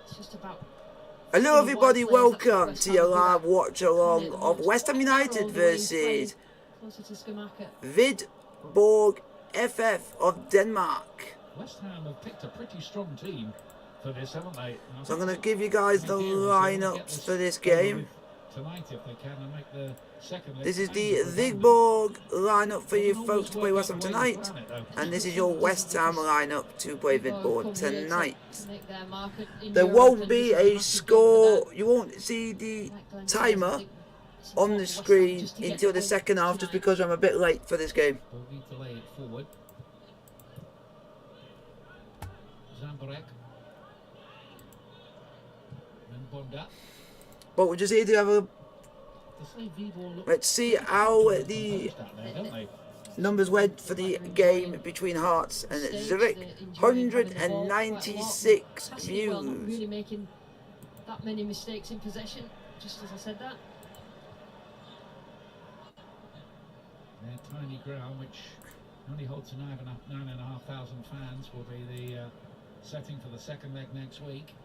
It's just about. Hello everybody, welcome to your live watch along of West Ham United versus Viborg FF of Denmark. West Ham have picked a pretty strong team for this, haven't they? So I'm going to give you guys the lineups for this game. Tonight, if they can, and make the second. This is the Viborg lineup for you folks to play West Ham tonight, and this is your West Ham lineup to play Viborg tonight. There won't be a score, you won't see the timer on the screen until the second half, just because I'm a bit late for this game. But we're just here to have a... Let's see how the numbers went for the game between Hearts and Zurich. 196 views. Not really making that many mistakes in possession, just as I said that. Their tiny ground, which only holds 9,500 fans, will be the setting for the second leg next week.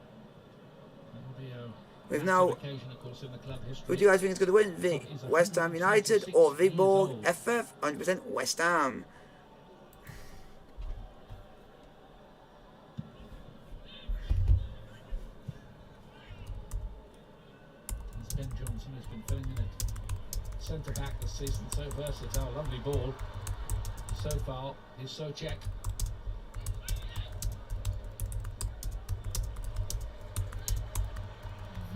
That'll be a... We've now, who do you guys think is going to win? West Ham United or Viborg FF? 100% West Ham. Ben Johnson has been filling in at centre back this season, so versatile, lovely ball. So far is Socek.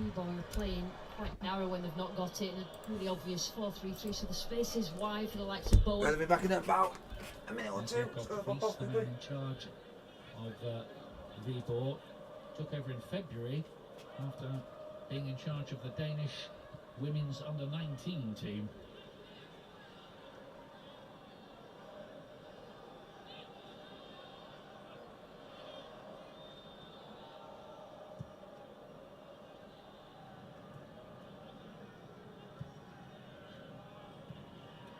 Viborg are playing quite narrow when they've not got it, and a really obvious 4-3-3, so the space is wide for the likes of Bowen. I'll be back in about a minute or two. In charge of Viborg, took over in February after being in charge of the Danish women's under-19 team.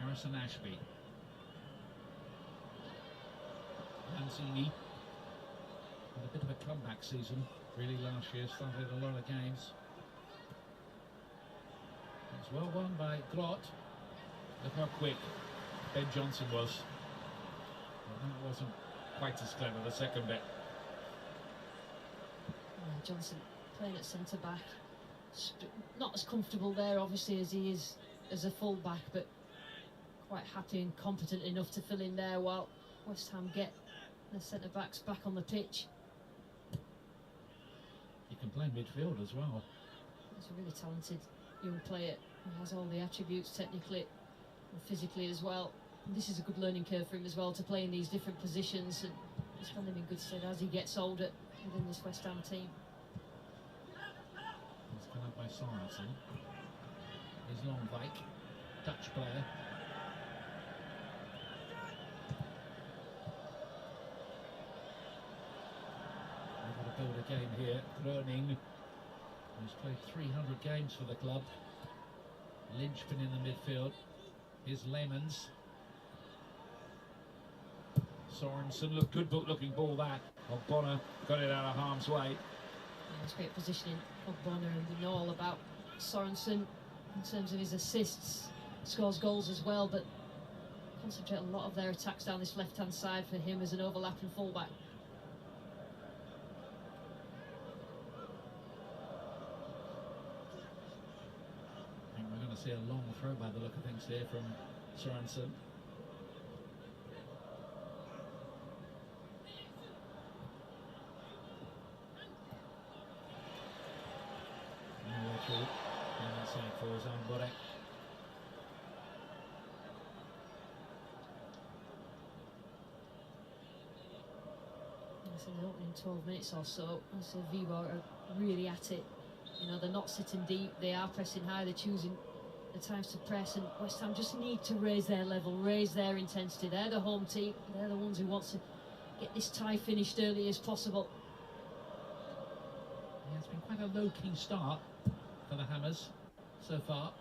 Harrison Ashby, Lanzini, had a bit of a comeback season really last year, started a lot of games. It's well won by Grot. Look how quick Ben Johnson was. Well, that wasn't quite as clever, the second bit. Johnson playing at centre back, not as comfortable there obviously as he is as a full back, but quite happy and competent enough to fill in there while West Ham get the centre-backs back on the pitch. He can play midfield as well. He's a really talented young player. He has all the attributes technically and physically as well. And this is a good learning curve for him as well, to play in these different positions, and he's stand him in good stead as he gets older within this West Ham team. He's come up by Sorensen. He's Longvik, Dutch player. Build a game here. Groening, who's played 300 games for the club. Lynchpin in the midfield. Here's Lemons. Sorensen, look, good looking ball that. Bonner got it out of harm's way. It's great positioning of Bonner, and we know all about Sorensen in terms of his assists. Scores goals as well, but concentrate a lot of their attacks down this left-hand side for him as an overlapping fullback. See a long throw by the look of things here from Sorensen. Nowhere through. And inside for Zamborek. So the opening 12 minutes or so, so Viborg are really at it. You know, they're not sitting deep, they are pressing high, they're choosing the times to press, and West Ham just need to raise their level, raise their intensity. They're the home team, they're the ones who want to get this tie finished early as possible. Yeah, it's been quite a low-key start for the Hammers so far.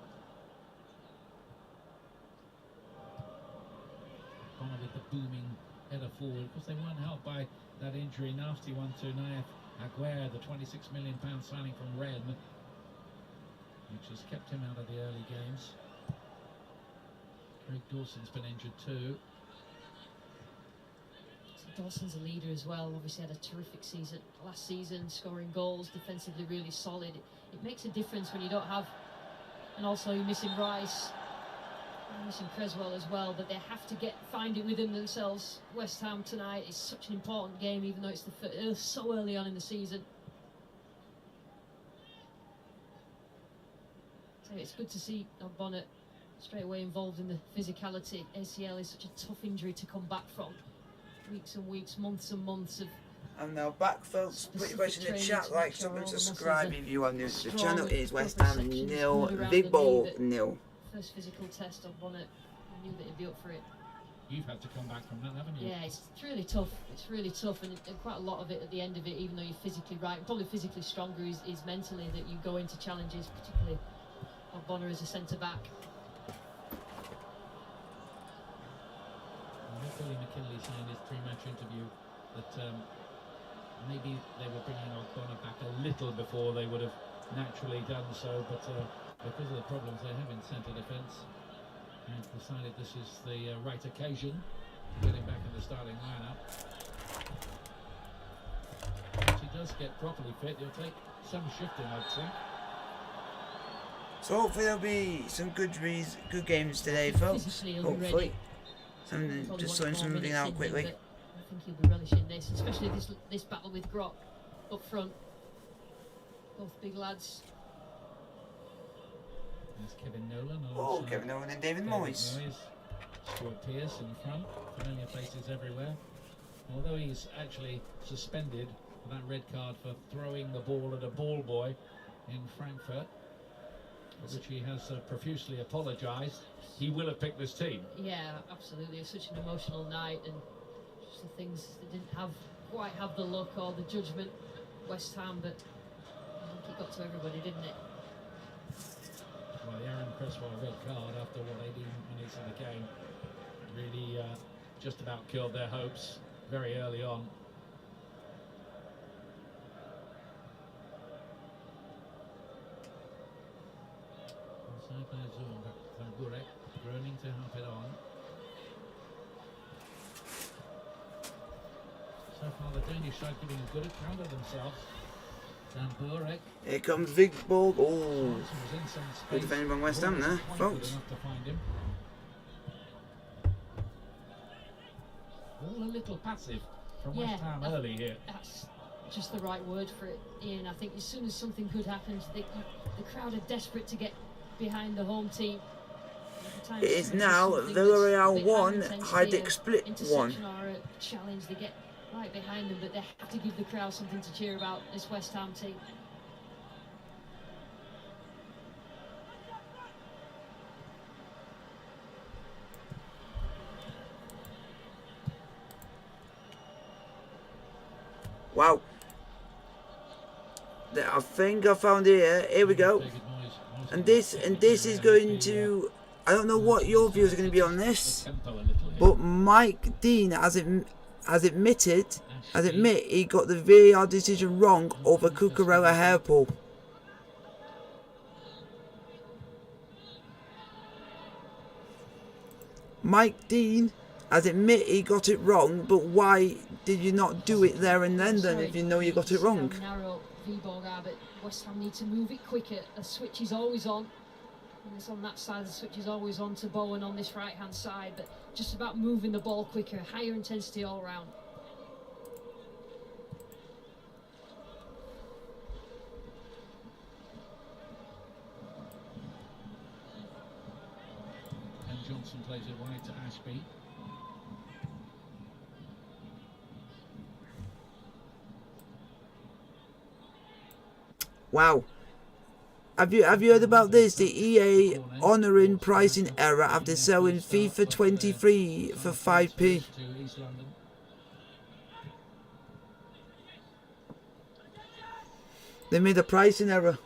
Bonner with the booming header forward. Of course, they weren't helped by that injury, nasty one to Naif Aguirre, the £26 million signing from Rennes, which has kept him out of the early games. Craig Dawson's been injured too. So Dawson's a leader as well. Obviously had a terrific season last season, scoring goals, defensively really solid. It makes a difference when you don't have, and also you're missing Rice, you're missing Creswell as well. But they have to find it within themselves. West Ham tonight is such an important game, even though it's so early on in the season. So it's good to see Bonnet straight away involved in the physicality. ACL is such a tough injury to come back from. Weeks and weeks, months and months of. I'm now back, folks. Put your question in the chat, like, subscribe, subscribe if you are new to the channel. It is West Ham 0, Viborg 0. First physical test on Bonnet. I knew that he'd be up for it. You've had to come back from that, haven't you? Yeah, it's really tough. It's really tough, and quite a lot of it at the end of it, even though you're physically right, probably physically stronger, is mentally that you go into challenges, particularly on Bonner as a centre-back. Billy McKinley saying in his pre-match interview that maybe they were bringing Bonner back a little before they would have naturally done so, but because of the problems they have in centre defence, they've decided this is the right occasion to get him back in the starting lineup. Once he does get properly fit, he'll take some shifting, I'd say. So hopefully there'll be some good games today, folks. Hopefully. Just sorting something out quickly. I think he'll be relishing this, especially this battle with Gropp up front. Both big lads. There's Kevin Nolan. Oh, Kevin Nolan and David Moyes. Stuart Pearce in front. Familiar faces everywhere. Although he's actually suspended for that red card for throwing the ball at a ball boy in Frankfurt, for which he has profusely apologised. He will have picked this team. Yeah, absolutely. It was such an emotional night, and just the things that didn't quite have the look or the judgment, West Ham, but I think it got to everybody, didn't it? Well, the Aaron Cresswell red card after 18 minutes of the game really just about killed their hopes very early on. Burek groaning to help it on. So far the Danish side giving a good account of themselves. Dan Burek. Here comes Viborg. Oh, good defending by West Ham there, folks. All a little passive from West Ham early here. That's just the right word for it, Ian. I think as soon as something good happens, the crowd are desperate to get behind the home team. It is now Villarreal 1, Hajduk Split 1. Or a challenge, they get right behind them, but they have to give the crowd something to cheer about, this West Ham team. Wow. I think I found it here. Here we go. And this is going to, I don't know what your views are going to be on this, but Mike Dean has admitted he got the VAR decision wrong over Cucurella hair pull. Mike Dean has admitted he got it wrong, but why did you not do it there and then if you know you got it wrong? Narrow Viborg are, but West Ham need to move it quicker. The switch is always on. And it's on that side, the switch is always on to Bowen on this right hand side, but just about moving the ball quicker, higher intensity all round. And Johnson plays it wide to Ashby. Wow. Have you heard about this? The EA honouring pricing error after selling FIFA 23 for 5p. They made a pricing error.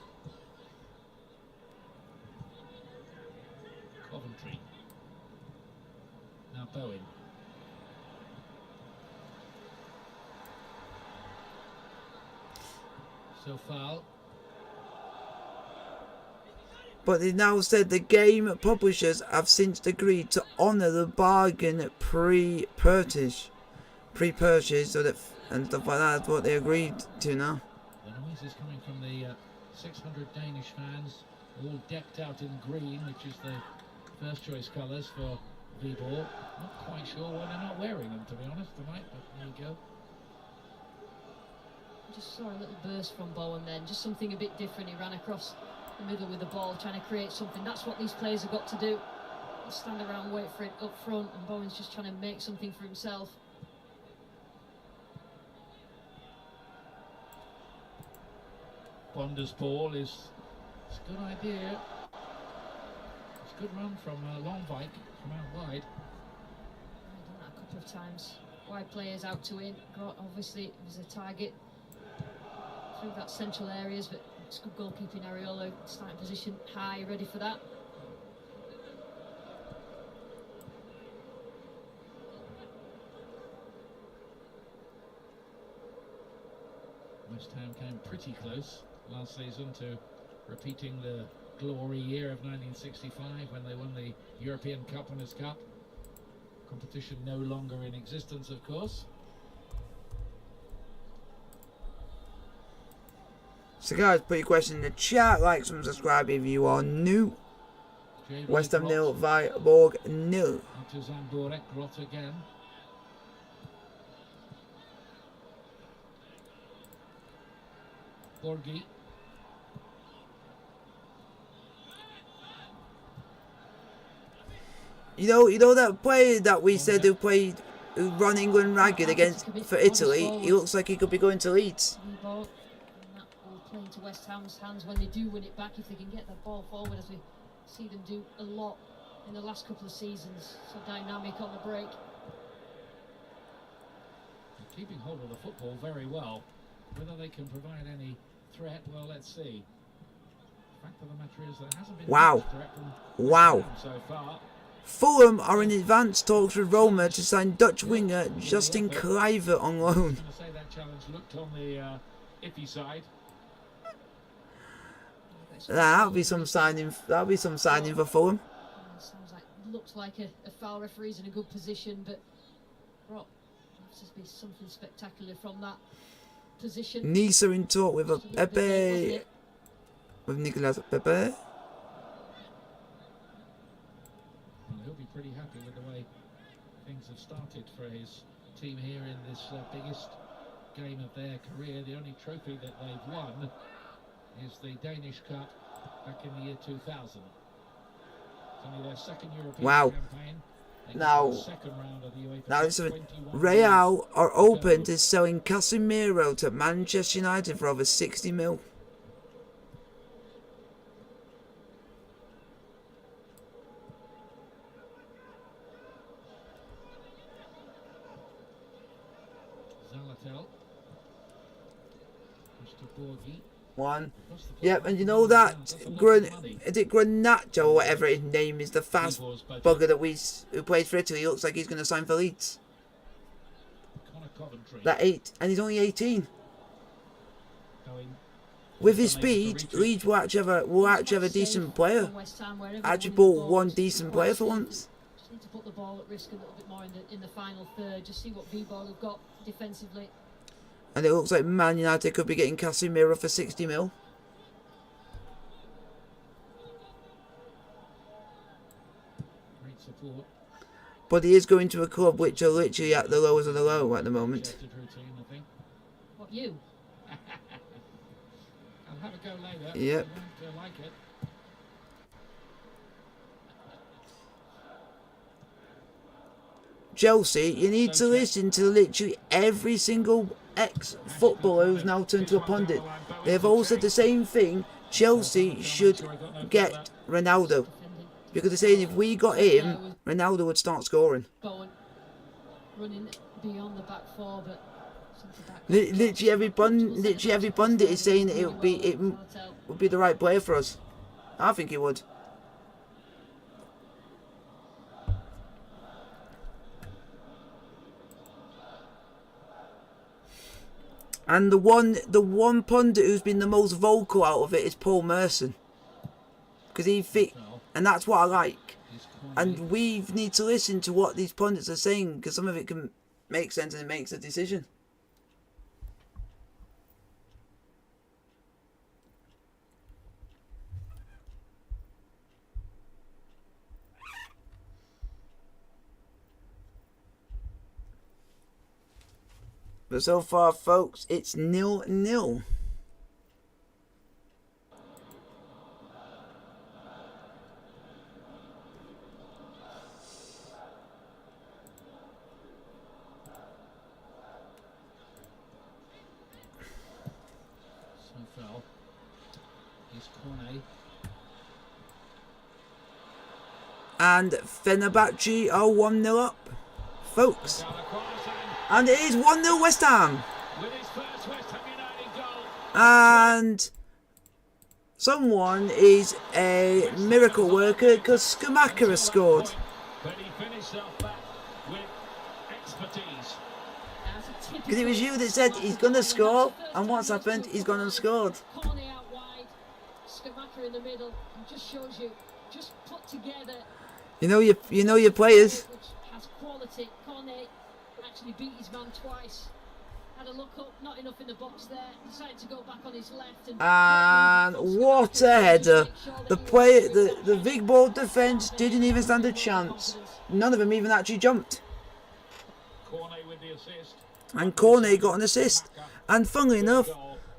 Coventry. Now Bowen. So foul. But they now said the game publishers have since agreed to honour the bargain pre-purchase, so that and stuff like that. That's what they agreed to now. The noise is coming from the 600 Danish fans, all decked out in green, which is the first choice colours for Viborg. Not quite sure why they're not wearing them, to be honest, tonight, but there you go. Just saw a little burst from Bowen then, just something a bit different. He ran across the middle with the ball, trying to create something. That's what these players have got to do. They stand around, wait for it up front, and Bowen's just trying to make something for himself. Bonder's ball is it's a good idea. It's a good run from Longvik from out wide. I've done that a couple of times. Wide players out to in. Obviously, there's a target through that central areas, but it's good goalkeeping. Ariolo starting position high, ready for that. West Ham came pretty close last season to repeating the glory year of 1965 when they won the European Cup Winners' Cup. Competition no longer in existence, of course. So guys, put your question in the chat, like, subscribe if you are new. West Ham 0, Viborg 0. To Zamborek, Grot again. Borgi. You know that player that we said who run England ragged against for Italy. He looks like he could be going to Leeds. Ball, and that will play into West Ham's hands when they do win it back. If they can get the ball forward, as we see them do a lot in the last couple of seasons. So dynamic on the break. They're keeping hold of the football very well. Whether they can provide any threat, well, let's see. The fact of the matter is there hasn't been wow. much threat from Wow. so far. Fulham are in advanced talks with Roma to sign Dutch winger Justin Kluivert on loan. I was going to say that challenge looked on the iffy side. That'll be some signing. That'll be some signing for Fulham. Sounds like looks like a foul. Referee's in a good position, but Rock has to be something spectacular from that position. Nice are in talk with Pepe. With Nicolas Pepe. Well, he'll be pretty happy with the way things have started for his team here in this biggest game of their career. The only trophy that they've won is the Danish Cup back in the year 2000. It's only their second European campaign. Now, second round of the Uefa Real are open to selling Casemiro to Manchester United for over 60 mil. One. Yep, and you know that is it Granacho or whatever his name is, the fast bugger that who plays for Italy. He looks like he's going to sign for Leeds. That 8, and he's only 18. With his speed, Leeds will actually have a decent player. Actually bought one decent player for once. Just need to put the ball at risk a little bit more in the final third. Just see what Viborg have got defensively. And it looks like Man United could be getting Casemiro for 60 mil. Great support. But he is going to a club which are literally at the lowest of the low at the moment. Routine, I think. What, you? I'll have a go later. Yep. I won't like it. Chelsea, you need to listen to literally every single ex-footballer who's now turned to a pundit. They've all said the same thing. Chelsea should get Ronaldo. Because they're saying if we got him, Ronaldo would start scoring. Bowen running beyond the back four, but literally every pundit is saying that it would be the right player for us. I think it would. And the one pundit who's been the most vocal out of it is Paul Merson, because and that's what I like. And we need to listen to what these pundits are saying, because some of it can make sense and it makes a decision. But so far, folks, it's 0-0. Fell. Here's Cornet. And Fenerbahce are 1-0 up, folks. And it is 1-0 West Ham. With his first West Ham United goal. And someone is a miracle worker, because Schumacher has scored. But he finished off that with expertise. Because it was you that said he's going to score, and what's happened? He's gone and scored. Cornet out wide, Schumacher in the middle, and just shows you, just put together. You know your players. Which has quality. Cornet actually beat his man twice. Had a look up, not enough in the box there. Decided to go back on his left. And what a header! The Viborg defence didn't even stand a chance. None of them even actually jumped. Cornet with the assist. And Cornet got an assist. And funnily enough,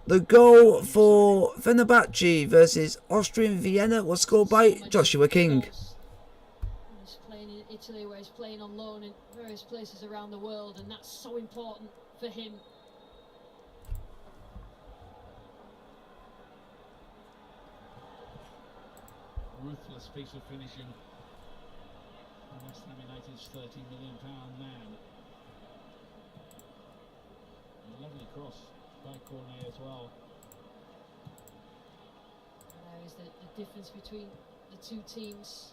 the goal for Fenerbahce versus Austrian Vienna was scored by Joshua King. He's playing in Italy, where he's playing on loan in various places around the world, and that's so important for him. Ruthless piece of finishing. West Ham United's £30 million man. A lovely cross by Cornet as well. There is the difference between the two teams.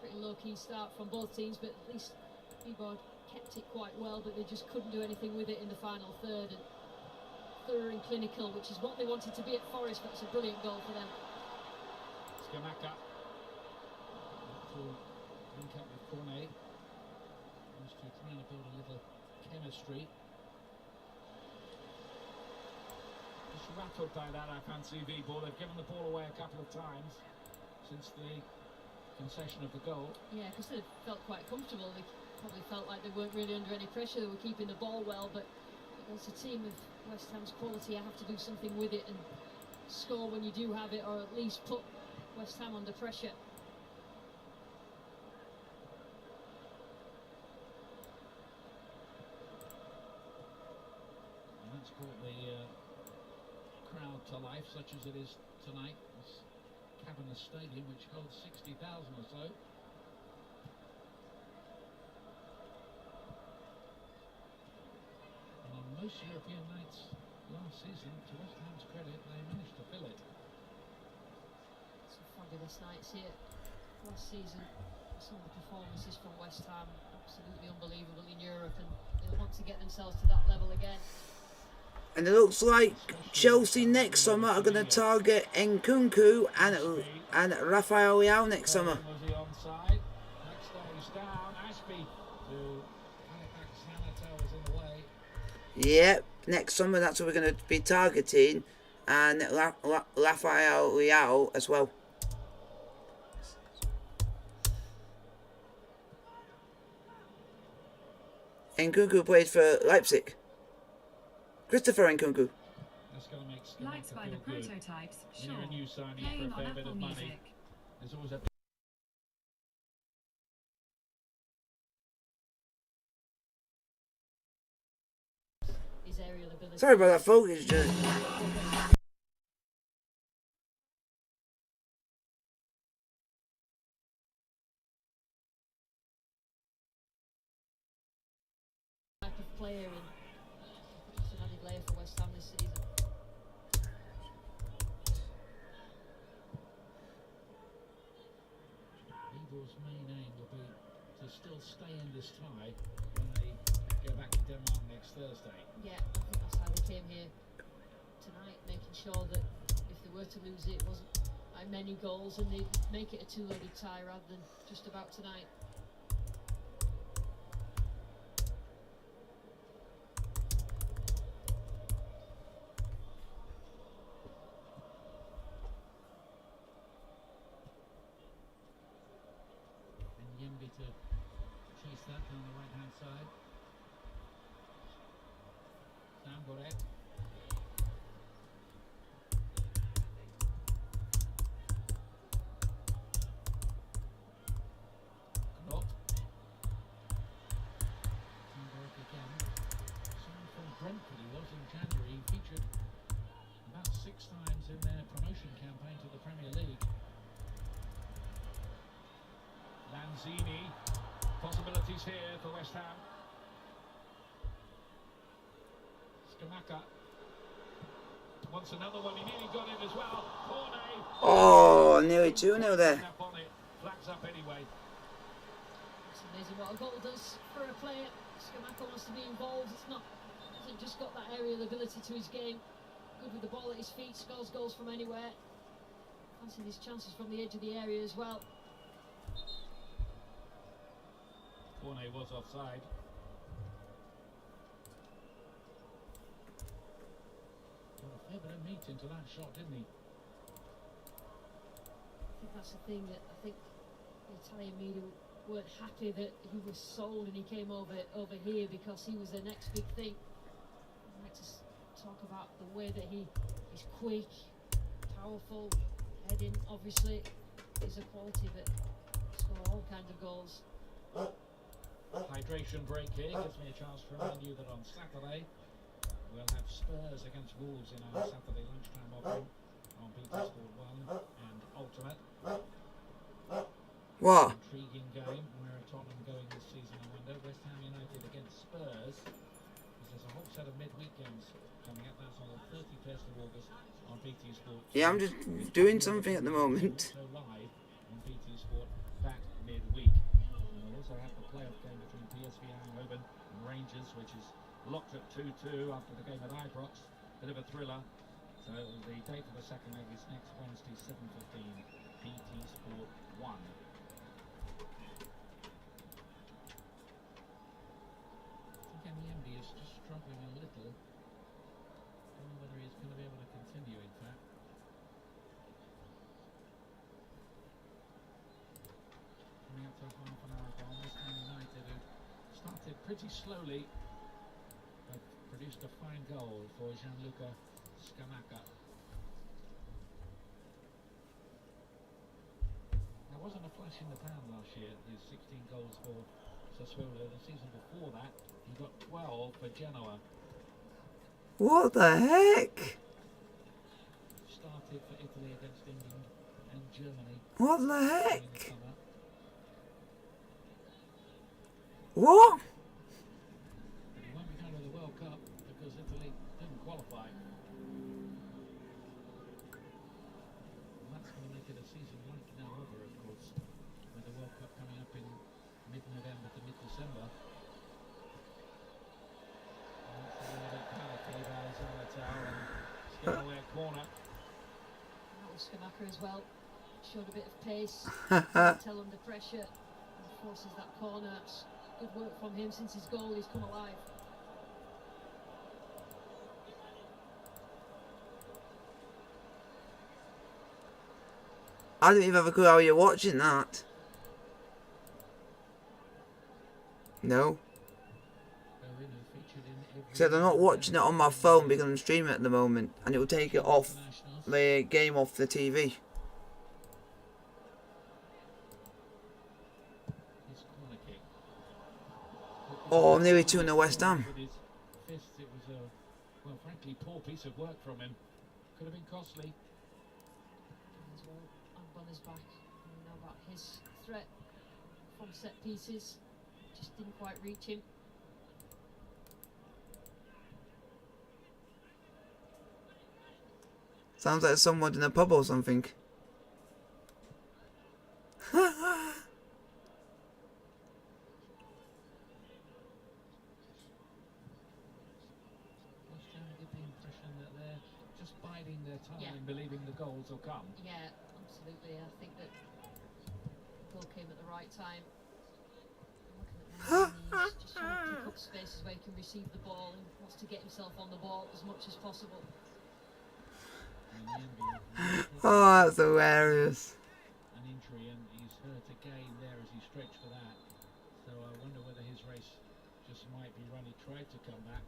Pretty low-key start from both teams, but at least Viborg kept it quite well, but they just couldn't do anything with it in the final third. And thorough and clinical, which is what they wanted to be at Forest. That's a brilliant goal for them. Skamaka to link up with Cornet. Those two trying to build a little chemistry. Just rattled by that, I fancy Viborg. They've given the ball away a couple of times since the concession of the goal. Yeah, because they felt quite comfortable. They probably felt like they weren't really under any pressure. They were keeping the ball well, but as a team of West Ham's quality, I have to do something with it and score when you do have it, or at least put West Ham under pressure. And that's brought the crowd to life, such as it is tonight. This Cabinet Stadium, which holds 60,000 or so. And on most European nights last season, to West Ham's credit, they managed to fill it. Some fabulous nights here last season. Some of the performances from West Ham, absolutely unbelievable in Europe, and they'll want to get themselves to that level again. And it looks like Chelsea next summer are going to target Nkunku and Rafael Leao next summer. Was he onside? Next stage down, Ashby to Halifax Hanato was in the way. Yep, next summer that's what we're going to be targeting, and Rafael Leao as well. Nkunku played for Leipzig. Christopher Nkunku. That's going to make Liked by the feel good. prototypes, When sure. you're a new signing Playing for a on fair bit Apple of money, Music. there's always a His aerial ability. Sorry about that, folks. It's just... Type of player, and just an added layer for West Ham this season. Viborg's main aim will be to still stay in this tie when they go back to Denmark next Thursday. Yeah, I think that's how they came here. tonight, making sure that if they were to lose it, it wasn't by many goals, and they'd make it a two-legged tie rather than just about tonight. To chase that on the right hand side. Sam Borek. Knott. Sam Borek again. Someone from Brentford, he was in January. He featured about 6 times in their promotion campaign to the Premier League. Lanzini. Possibilities here for West Ham. Skamaka wants another one. He nearly got it as well. Cornet. Oh, nearly 2-0 there. Flags up anyway. It's amazing what a goal does for a player. Skamaka wants to be involved. Hasn't just got that aerial ability to his game. Good with the ball at his feet. Scores goals from anywhere. Fancying his chances from the edge of the area as well. Cornet was offside. Got a fair bit of meat into that shot, didn't he? I think that's the thing, that I think the Italian media weren't happy that he was sold and he came over here because he was the next big thing. I'd like to talk about the way that he's quick, powerful, heading. Obviously, is a quality that score all kinds of goals. Hydration break here gives me a chance to remind you that on Saturday we'll have Spurs against Wolves in our Saturday lunchtime offering on BT Sport 1 and Ultimate. What? Intriguing game. Where are Tottenham going this season, I wonder? West Ham United against Spurs. There's a whole set of midweek games coming up. That's on the 31st of August on BT Sport. Yeah, I'm just doing something at the moment. So live on BT Sport that midweek. We'll also have the playoff game between PSV Eindhoven and Rangers, which is locked at 2-2 after the game at Ibrox. Bit of a thriller. So the date for the second leg is next Wednesday, 7:15, BT Sport 1. I think MD is just struggling a little. Don't know whether he's going to be able to continue, in fact. Coming up to half an hour ago, West Ham United, who started pretty slowly, but produced a fine goal for Gianluca Scamacca. There wasn't a flash in the pan last year, his 16 goals for Sassuolo. The season before that, he got 12 for Genoa. What the heck? Started for Italy against England and Germany. What the heck? What? But he won't be going to the World Cup because Italy didn't qualify. And that's going to make it a season like no other, of course, with the World Cup coming up in mid-November to mid-December. Corner. That was Skamacka as well. Showed a bit of pace. Tell under pressure. And forces that corner. It's good work from him since his goal. He's come alive. I didn't even have a clue how you're watching that. No. So they're not watching it on my phone because I'm streaming at the moment, and it will take it off the game off the TV. Oh, I'm nearly 2-0 West Ham. It was a, well, frankly, poor piece of work from him. Could have been costly. As well, on Bonner's back. And we know about his threat from set pieces. Just didn't quite reach him. Sounds like someone in a pub or something. hoping the goals will come. Yeah, absolutely. I think that the goal came at the right time. He's just trying to pick up spaces where he can receive the ball and wants to get himself on the ball as much as possible. Oh, that's hilarious. An injury, and he's hurt again there as he stretched for that. So I wonder whether his race just might be run. He tried to come back.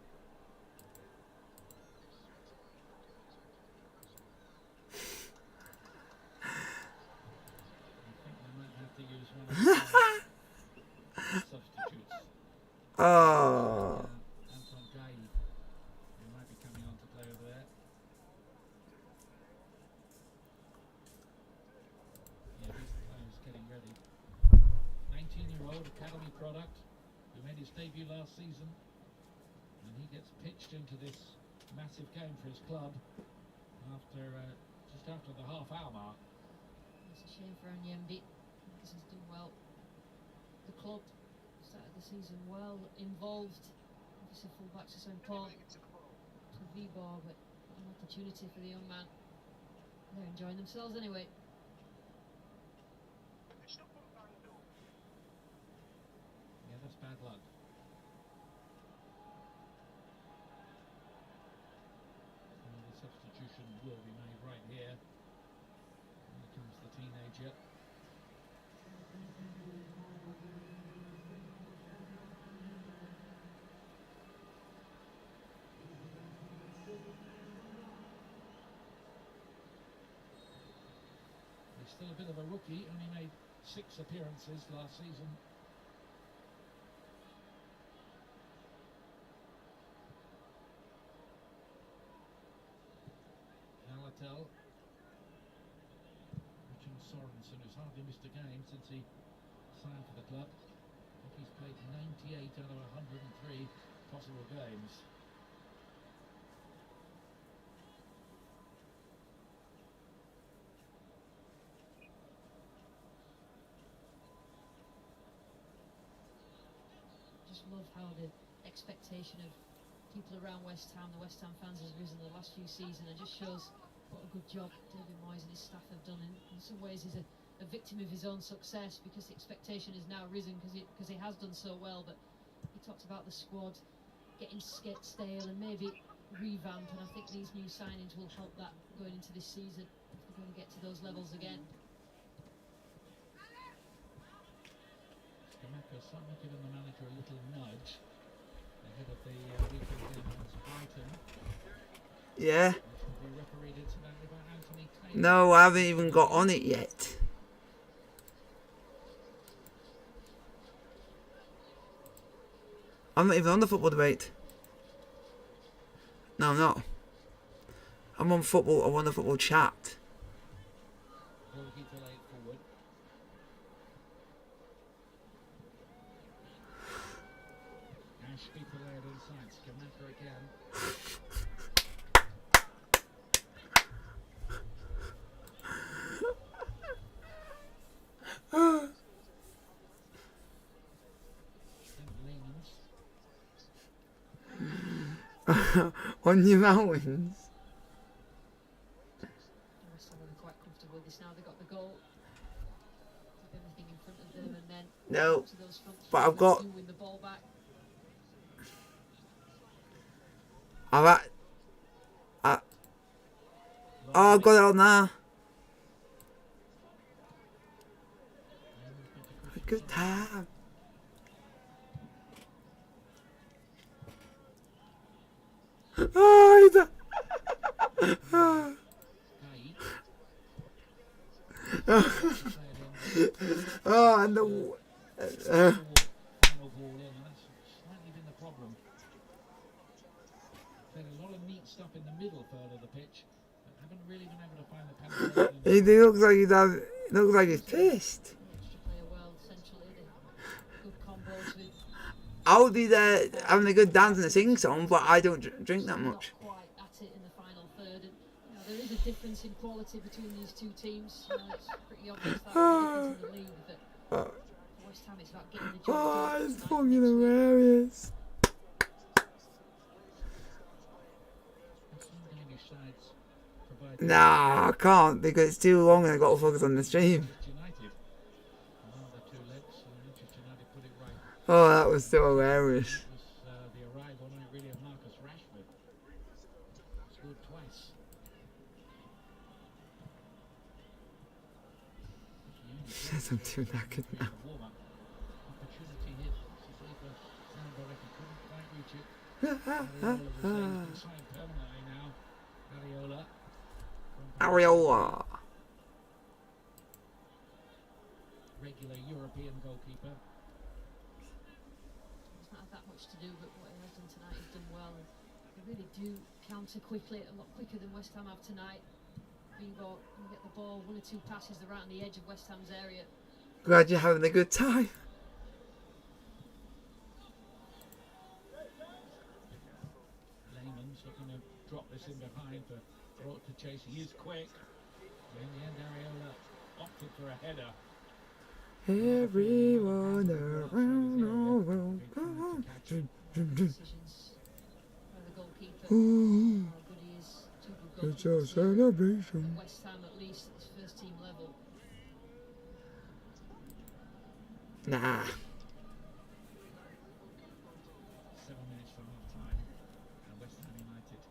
I think they might have to use one of the substitutes. Oh. Anton Gay, who might be coming on to play over there. Yeah, he's the player who's getting ready. 19-year-old academy product who made his debut last season, and he gets pitched into this massive game for his club after just after the half-hour mark. It's a shame for Uefa because he's done well. The club started the season well, involved. Obviously, fullbacks are so important to Viborg, but an opportunity for the young man. They're enjoying themselves anyway. Yeah, that's bad luck. The substitution will be made right here. Here comes the teenager. He's still a bit of a rookie, only made 6 appearances last season. Alatel. Richard Sorensen, who's hardly missed a game since he signed for the club. I think he's played 98 out of 103 possible games. Just love how the expectation of people around West Ham, the West Ham fans, has risen the last few seasons. It just shows what a good job David Moyes and his staff have done. In some ways, he's a victim of his own success because the expectation has now risen because he has done so well. But he talked about the squad getting stale and maybe revamp, and I think these new signings will help that going into this season if they're going to get to those levels again. Skamaka's certainly given the manager a little nudge ahead of the weekend game against Brighton. Yeah. Which will be refereed incidentally by Anthony Taylor. No, I haven't even got on it yet. I'm not even on the football debate. No, I'm not. I'm on football. I'm on the football chat. Goalkeeper laid forward. Ashby laid inside. Skamaka again. On your mountains. West Ham are quite comfortable with this now. They've got the goal. Keep everything in front of them, and then No, to those front but three I've got. that do win the ball back. Oh, I've got it on there. Good time. Oh, he's oh, and the. Final ball in, and that's slightly been the problem. There's a lot of neat stuff in the middle third of the pitch, but haven't really been able to find the penalty. He looks like he's looks like he's pissed. I'll be there having a good dance and a sing song, but I don't drink that much. Not quite at it in the final third, and there is a difference in quality between these two teams. It's pretty obvious that the difference in the league, but West Ham, it's about getting the job done. Oh, it's fucking hilarious. Some Danish sides by Nah, I can't because it's too long and I got to focus on the stream. United. Another 2 legs, Manchester United put it right. Oh, that was so hilarious. It was the arrival, not really, of Marcus Rashford. Scored twice. Says I'm too knackered now. Warm-up. Opportunity hit. Sissoko found but he couldn't quite reach it. Ariola was saying he's been signed permanently now. Ariola. Areola. Regular European goalkeeper. He's not had that much to do, but what he has done tonight, he's done well. They really do counter quickly, a lot quicker than West Ham have tonight. Viborg can get the ball, 1 or 2 passes, they're right on the edge of West Ham's area. Glad you're having a good time. Lehman's looking to drop this in behind for brought to chase. He is quick. In the end, Ariola opted for a header. Everyone around the world. Decisions by the goalkeeper. Ooh, How good he is. 2 good it's a goalkeepers here. celebration. West Ham at least at this first team level. Nah. 7 minutes from half time. And West Ham United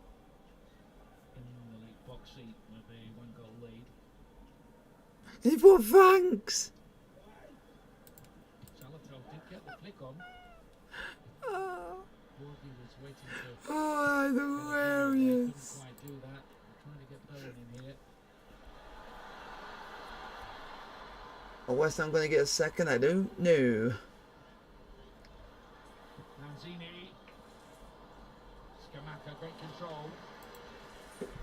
in the late box seat with a 1-goal lead. He put thanks. Salato did get the flick on. Oh, Borgie was waiting to. that's hilarious. Couldn't quite do that. Trying to get Bowen in here. Are West Ham going to get a second? I don't know. Lanzini. Scamacca, great control.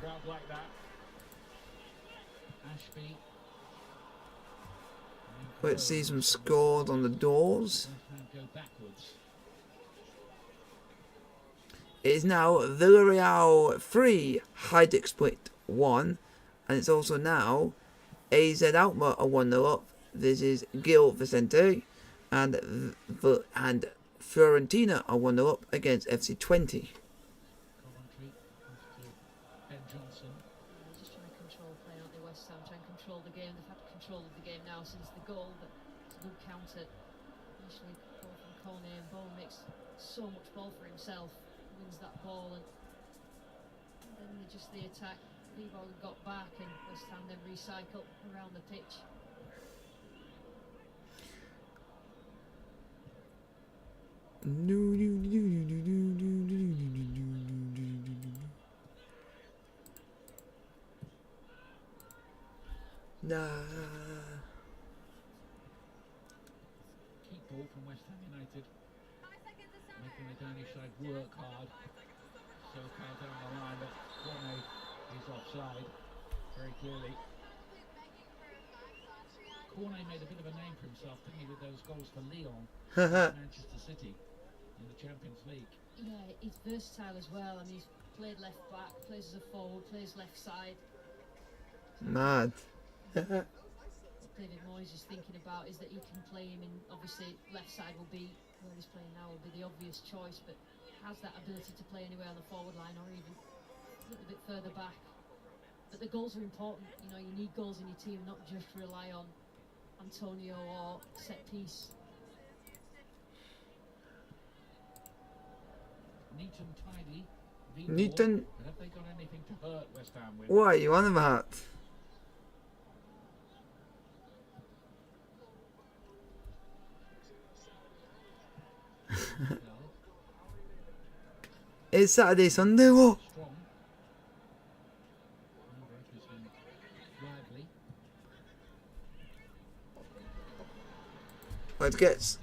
Crowd like that. Ashby. Let's see some scores on the doors. Go backwards. It is now Villarreal 3, Hajduk Split 1. And it's also now AZ Alkmaar are 1-0 up. This is Gil Vicente. And Fiorentina are 1-0 up against FC 20. Coventry comes to Ben Johnson. They're just trying to control play, aren't they, West Ham? Trying to control the game. They've had control of the game now since the goal, but it's a good counter. Initially, ball from Kone, and Bowen makes so much ball for himself. Wins that ball, and then just the attack. Viborg got back, and West Ham then recycle around the pitch. Nah. Keep ball from West Ham United. Making the Danish side work hard. So far down the line, but Kone is offside very clearly. Kone made a bit of a name for himself, didn't he, with those goals for Lyon, Manchester City in the Champions League. Yeah, he's versatile as well. I mean, he's played left back, plays as a forward, plays left side. Mad. What David Moyes is thinking about is that he can play him in, obviously left side will be where he's playing now, will be the obvious choice, but has that ability to play anywhere on the forward line or even a little bit further back. But the goals are important, you know, you need goals in your team, not just rely on Antonio or set piece. Neat and tidy. Neat and... But have they got anything to hurt West Ham with? What are you on about? It's Saturday, Sunday, what? Strong. Lively. Let's Dispossessed.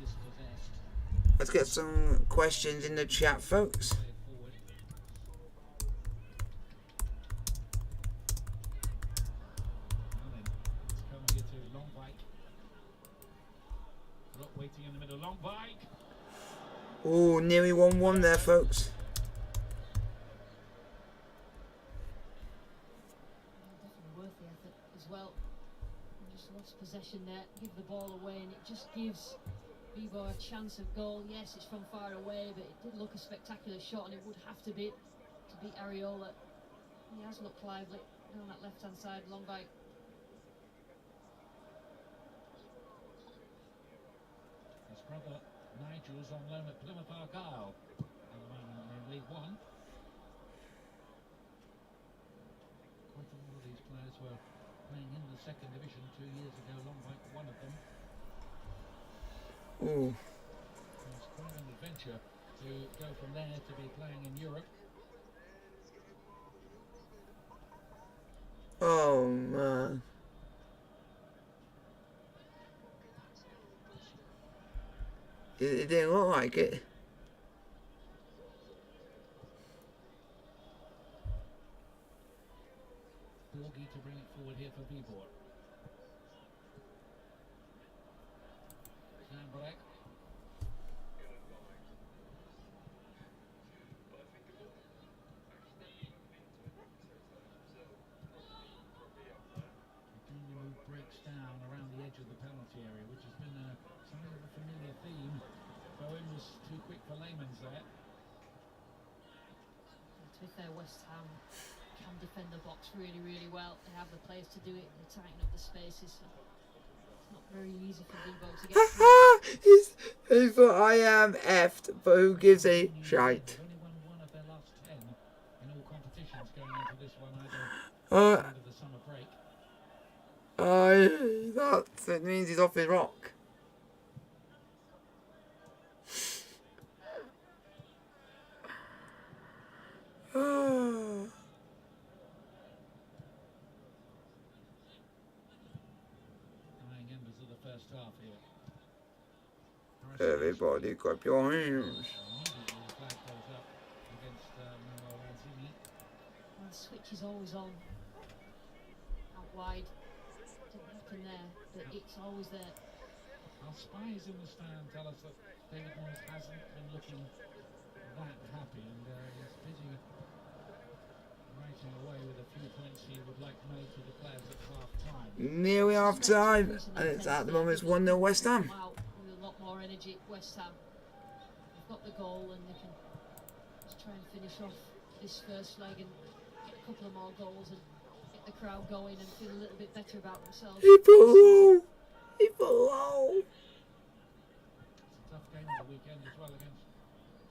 get some questions in the chat, folks. Play it forward. Now then, it's coming here to long bike. Not waiting in the middle. Long bike. Oh, nearly 1-1 there, folks. Definitely worth the effort as well. Just lost possession there, give the ball away, and it just gives Viborg a chance of goal. Yes, it's from far away, but it did look a spectacular shot, and it would have to be to beat Ariola. He has looked lively. on that left-hand side, long bite. His brother Nigel's on loan at Plymouth Argyle. At the moment in League One. Quite a lot of these players were playing in the second division 2 years ago. Long bite, one of them. Ooh. It's quite an adventure to go from there to be playing in Europe. Oh man. It didn't look like it. Borgie to bring it forward here for Viborg. Zambrek. The move breaks down around the edge of the penalty area, which has been something of a familiar theme. Bowen was too quick for Layman's there. To be fair, West Ham can defend the box really, really well. They have the players to do it. They tighten up the spaces. So it's not very easy for Viborg to get through. He thought I am effed, but who gives a shite? They've only won one of their last 10 in all competitions going into this one, either Uh, end of the summer break. that means he's off his rock. Dying embers of the first half here. Everybody grab your hands. Immediately the flag goes up against Manuel Lanzini. Well, the switch is always on. Out wide. Didn't happen there, but it's always there. Our spies in the stand tell us that David Moyes hasn't been looking that happy, and he's busy writing away with a few points he would like to make to the players at half time. Nearly half time, and it's at the moment it's 1-0 West Ham. Wow, with a lot more energy, West Ham. They've got the goal and they can just try and finish off this first leg and get a couple of more goals and get the crowd going and feel a little bit better about themselves. He below. He below. It's a tough game of the weekend as well against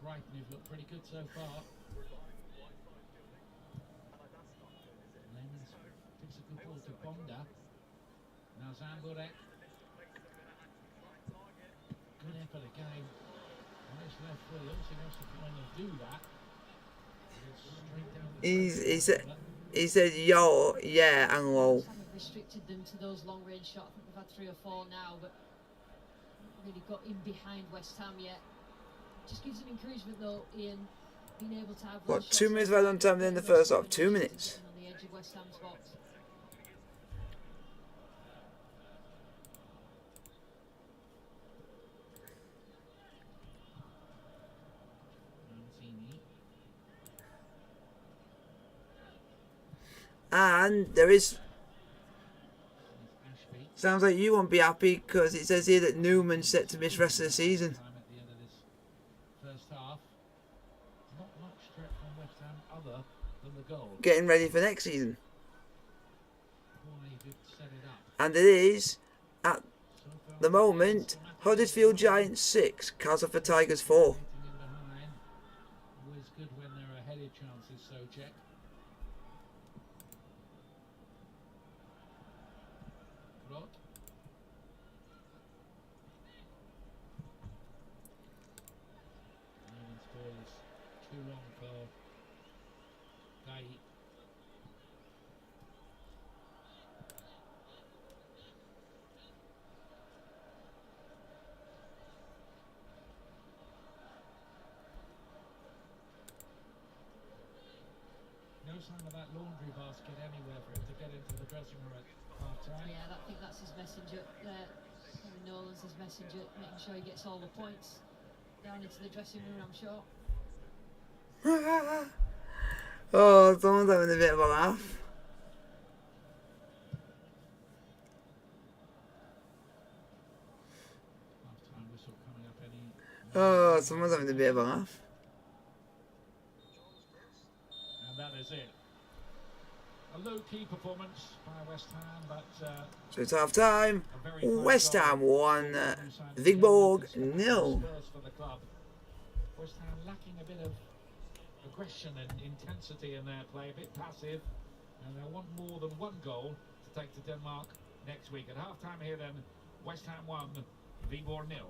Brighton, who've looked pretty good so far. Layman's gives a good ball to Bonda. Now Zamburek. Good effort again. Nice left foot. He obviously wants to try and do that. It's straight down the He said yo, yeah, and low. Haven't restricted them to those long range shots. I think we've had 3 or 4 now, but haven't really got in behind West Ham yet. Just gives them encouragement though, Ian, being able to have those What, shots 2 minutes right on time in the first half? 2 minutes. on the edge of West Ham's box. Lanzini. And there is. Ashby. Sounds like you won't be happy because it says here that Newman's set to miss rest of the season. Time at the end of this first half. Not much threat from West Ham other than the goal. Getting ready for next season. Corner did set it up. And it is, at So far, the moment, Huddersfield Giants 6, Castleford Tigers 4. waiting in behind. Always good when there are headed chances, so check. Rot. Newman's ball is too long for Guy. No sign of that laundry basket anywhere for him to get into the dressing room at half time. Yeah, I think that's his messenger there. Nolan's his messenger, making sure he gets all the points down into the dressing room, I'm sure. Oh, someone's having a bit of a laugh. Half time whistle coming up any. Oh, someone's having a bit of a laugh. And that is it. A low-key performance by West Ham, but So it's half time. a very fine West Ham goal. 1, Inside the Viborg Spurs 0. for the club. West Ham lacking a bit of aggression and intensity in their play, a bit passive, and they'll want more than one goal to take to Denmark next week. At half-time here then, West Ham 1, Viborg 0.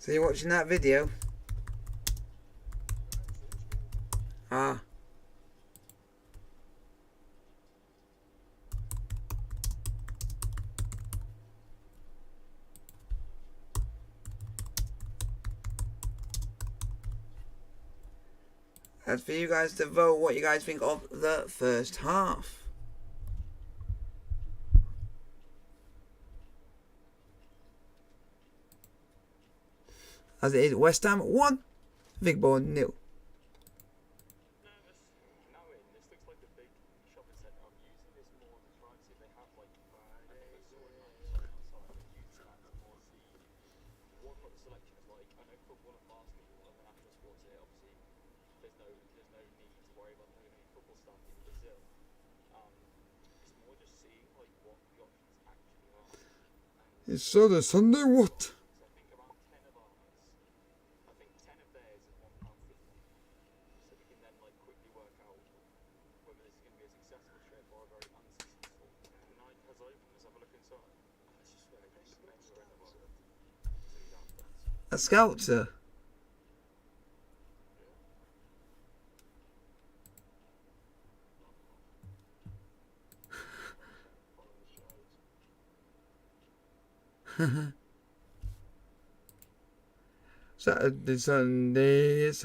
So you're watching that video? Ah. That's for you guys to vote what you guys think of the first half. As it is West Ham 1, Viborg 0. It's Saturday, Sunday, what? A sculptor. Saturday, Sunday, what?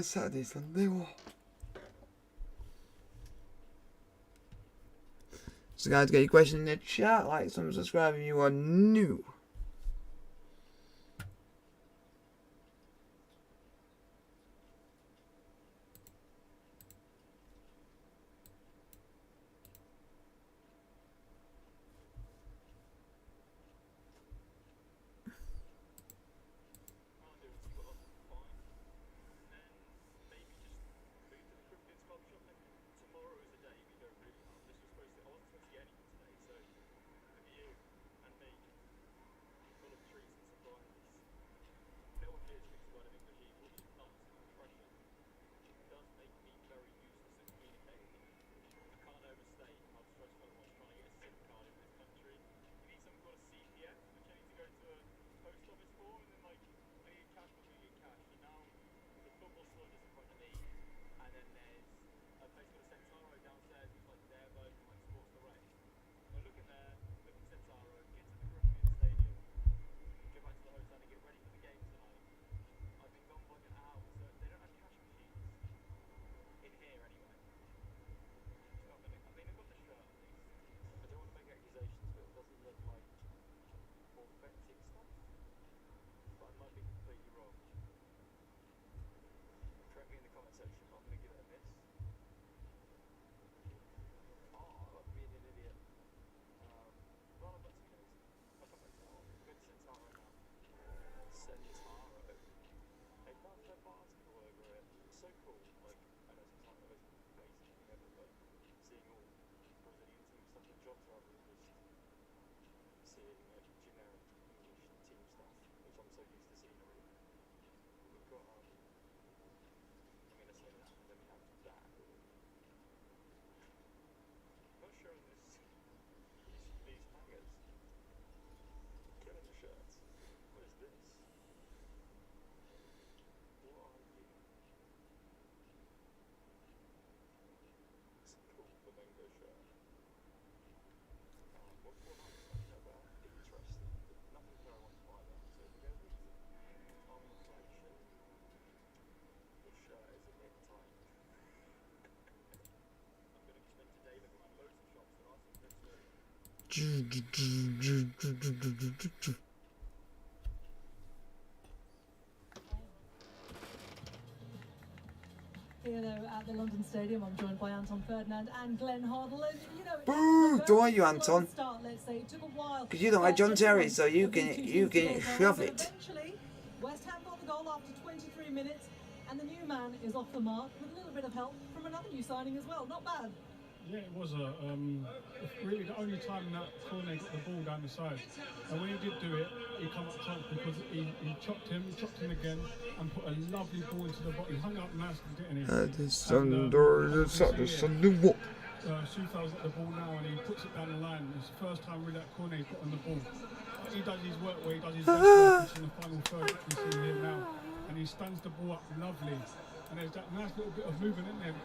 Saturday, Sunday, what? So guys, get your question in the chat, like, subscribe if you are new. Here though at the London Stadium, I'm joined by Anton Ferdinand and Glenn Hoddle. And, you know, Boo! Don't want you, Anton. Start, let's say. It took a while. Because you don't like John Terry, so you can shove it. Eventually, West Ham got the goal after 23 minutes, and the new man is off the mark with a little bit of help from another new signing as well. Not bad. Yeah, it was really the only time that Cornet got the ball down the side. And when he did do it, he come up top because he chopped him again, and put a lovely ball into the box. He hung up nicely, didn't he? Soufal's at the ball now and he puts it down the line. It's the first time really that Cornet's got on the ball. He does his work where he does his best work, which in the final third we see here now. And he stands the ball up lovely. And there's that nice little bit of movement in there,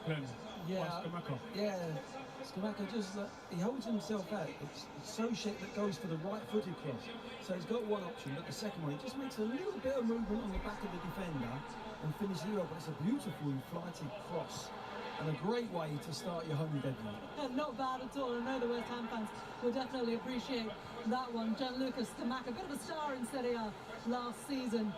Glenn. Yeah, Scamacca. Yeah, Scamacca just he holds himself out. It's Soucek that goes for the right-footed cross. So he's got one option, but the second one, he just makes a little bit of movement on the back of the defender and finishes it up. But it's a beautiful flighted cross and a great way to start your home debut. Not bad at all. I know the West Ham fans will definitely appreciate that one. Gianluca Scamacca, a bit of a star in Serie A last season.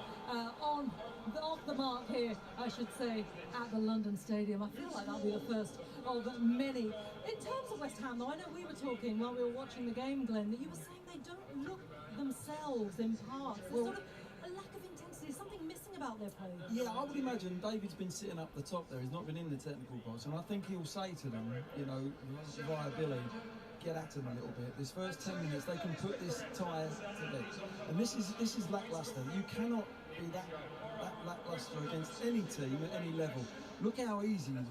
Off the mark here, I should say, at the London Stadium. I feel like that'll be the first of many. In terms of West Ham, though, I know we were talking while we were watching the game, Glenn, that you were saying they don't look themselves in parts. There's sort of a lack of intensity, something missing about their play. Yeah, I would imagine David's been sitting up the top there. He's not been in the technical box, and I think he'll say to them, you know, via Billy, get at them a little bit. This first 10 minutes, they can put this tie to bed. And this is lacklustre. You cannot be that lacklustre against any team at any level. Look how easy that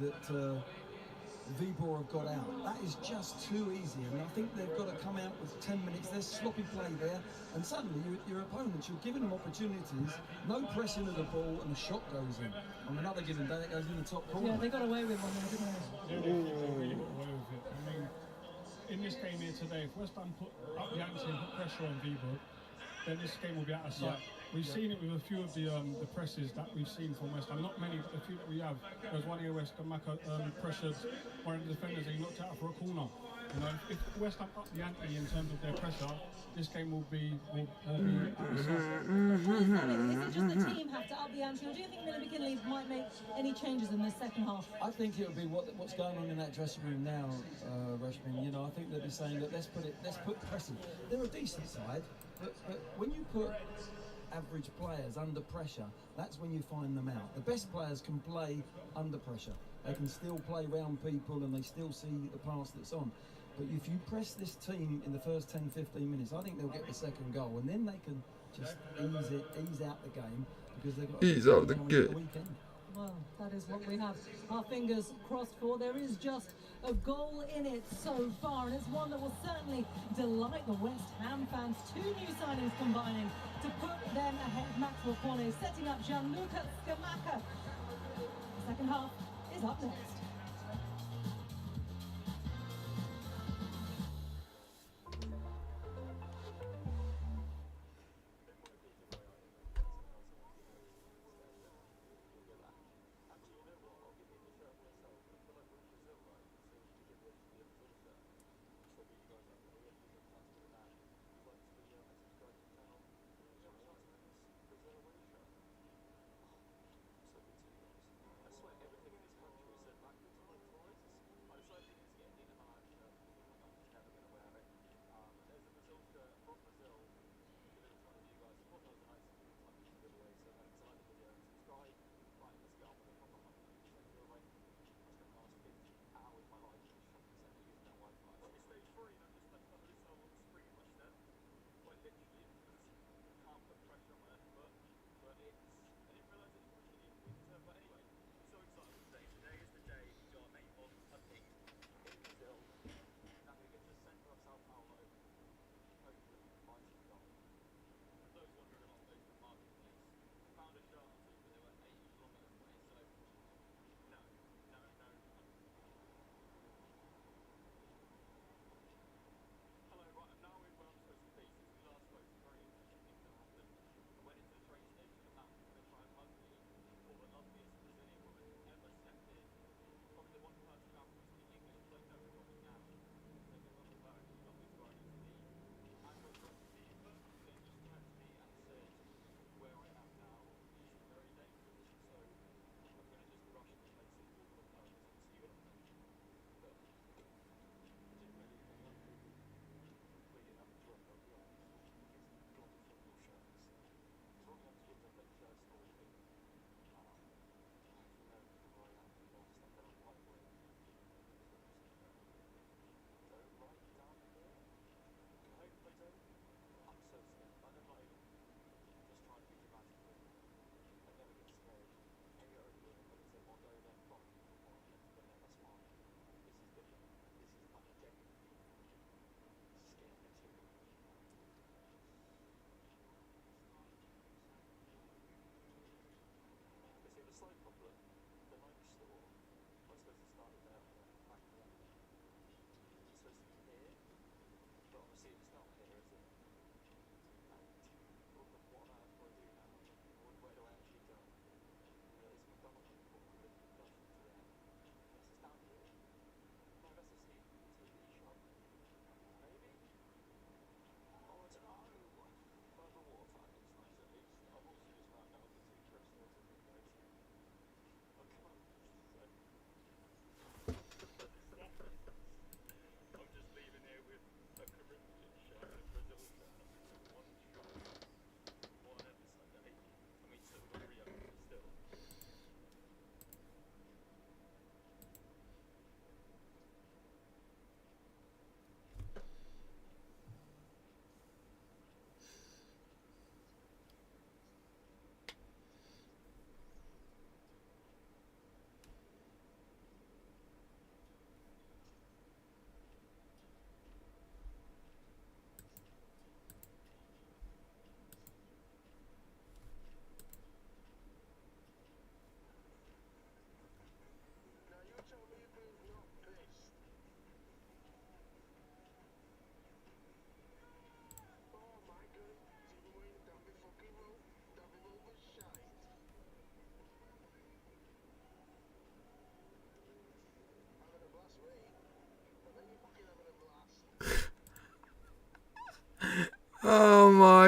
Viborg have got out. That is just too easy, and I think they've got to come out with 10 minutes. There's sloppy play there, and suddenly your opponents, you're giving them opportunities, no pressing of the ball, and the shot goes in. On another given day, it goes in the top corner. Yeah, they got away with one there, didn't they? Yeah, they really got away with it. I mean, in this game here today, if West Ham put up the ante and put pressure on Viborg, then this game will be out of sight. Yeah. We've seen it with a few of the presses that we've seen from West Ham. Not many, but a few that we have. There's one here where Scamacca pressured one of the defenders and he knocked out for a corner. You know, if West Ham up the ante in terms of their pressure, this game will be out of sight. Is it just the team have to up the ante, or do you think Miller McKinley might make any changes in the second half? I think it'll be what's going on in that dressing room now, Rushman. You know, I think they'll be saying that let's put pressing. They're a decent side, but when you put average players under pressure, that's when you find them out. The best players can play under pressure. They can still play round people and they still see the pass that's on. But if you press this team in the first 10-15 minutes, I think they'll get the second goal, and then they can just ease out the game, because they've got ease out the game. Well, that is what we have our fingers crossed for. There is just a goal in it so far, and it's one that will certainly delight the West Ham fans. Two new signings combining to put them ahead. Maxwell Cornet setting up Gianluca Scamacca. The second half is up next.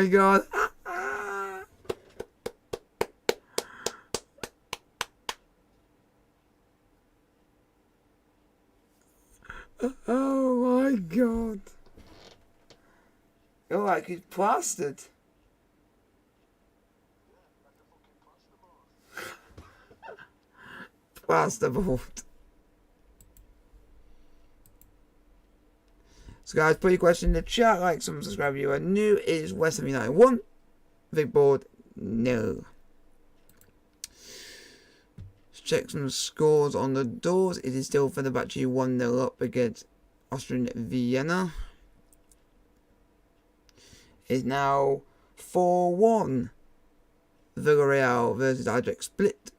my god. Oh my god. You're like he's plastered. Plasterboard. So guys, put your question in the chat, like, subscribe if you are new. Is West Ham United 1? Viborg, no. Let's check some scores on the doors. It is still Fenerbahce 1-0 up against Austrian Vienna. It's now 4-1. Villarreal versus Ajax Split.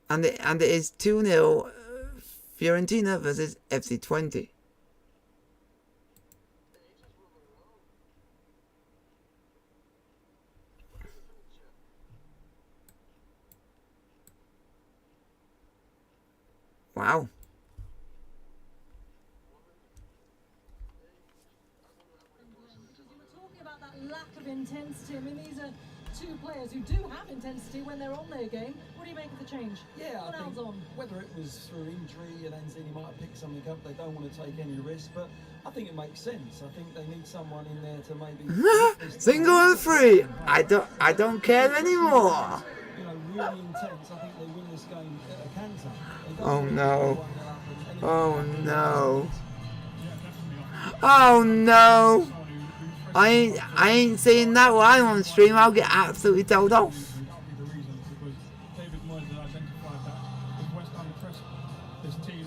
And it is 2-0 Fiorentina versus FC 20. Wow. Because you were talking about that lack of intensity. I mean, these are two players who do have intensity when they're on their game. What do you make of the change? Yeah, What I think else on? whether it was through injury and Anzini might have picked something up, they don't want to take any risk, but I think it makes sense. I think they need someone in there to maybe Single and free. I don't care anymore. You know, really intense. I think they win this game at a canter. They don't Oh want to no. go 1-0 up and anything Oh happen. no. Yeah, definitely. Oh no. Someone who I ain't saying that while I'm on stream. I'll get absolutely told off. That would be the reason, because David Moyes has identified that if West Ham press this team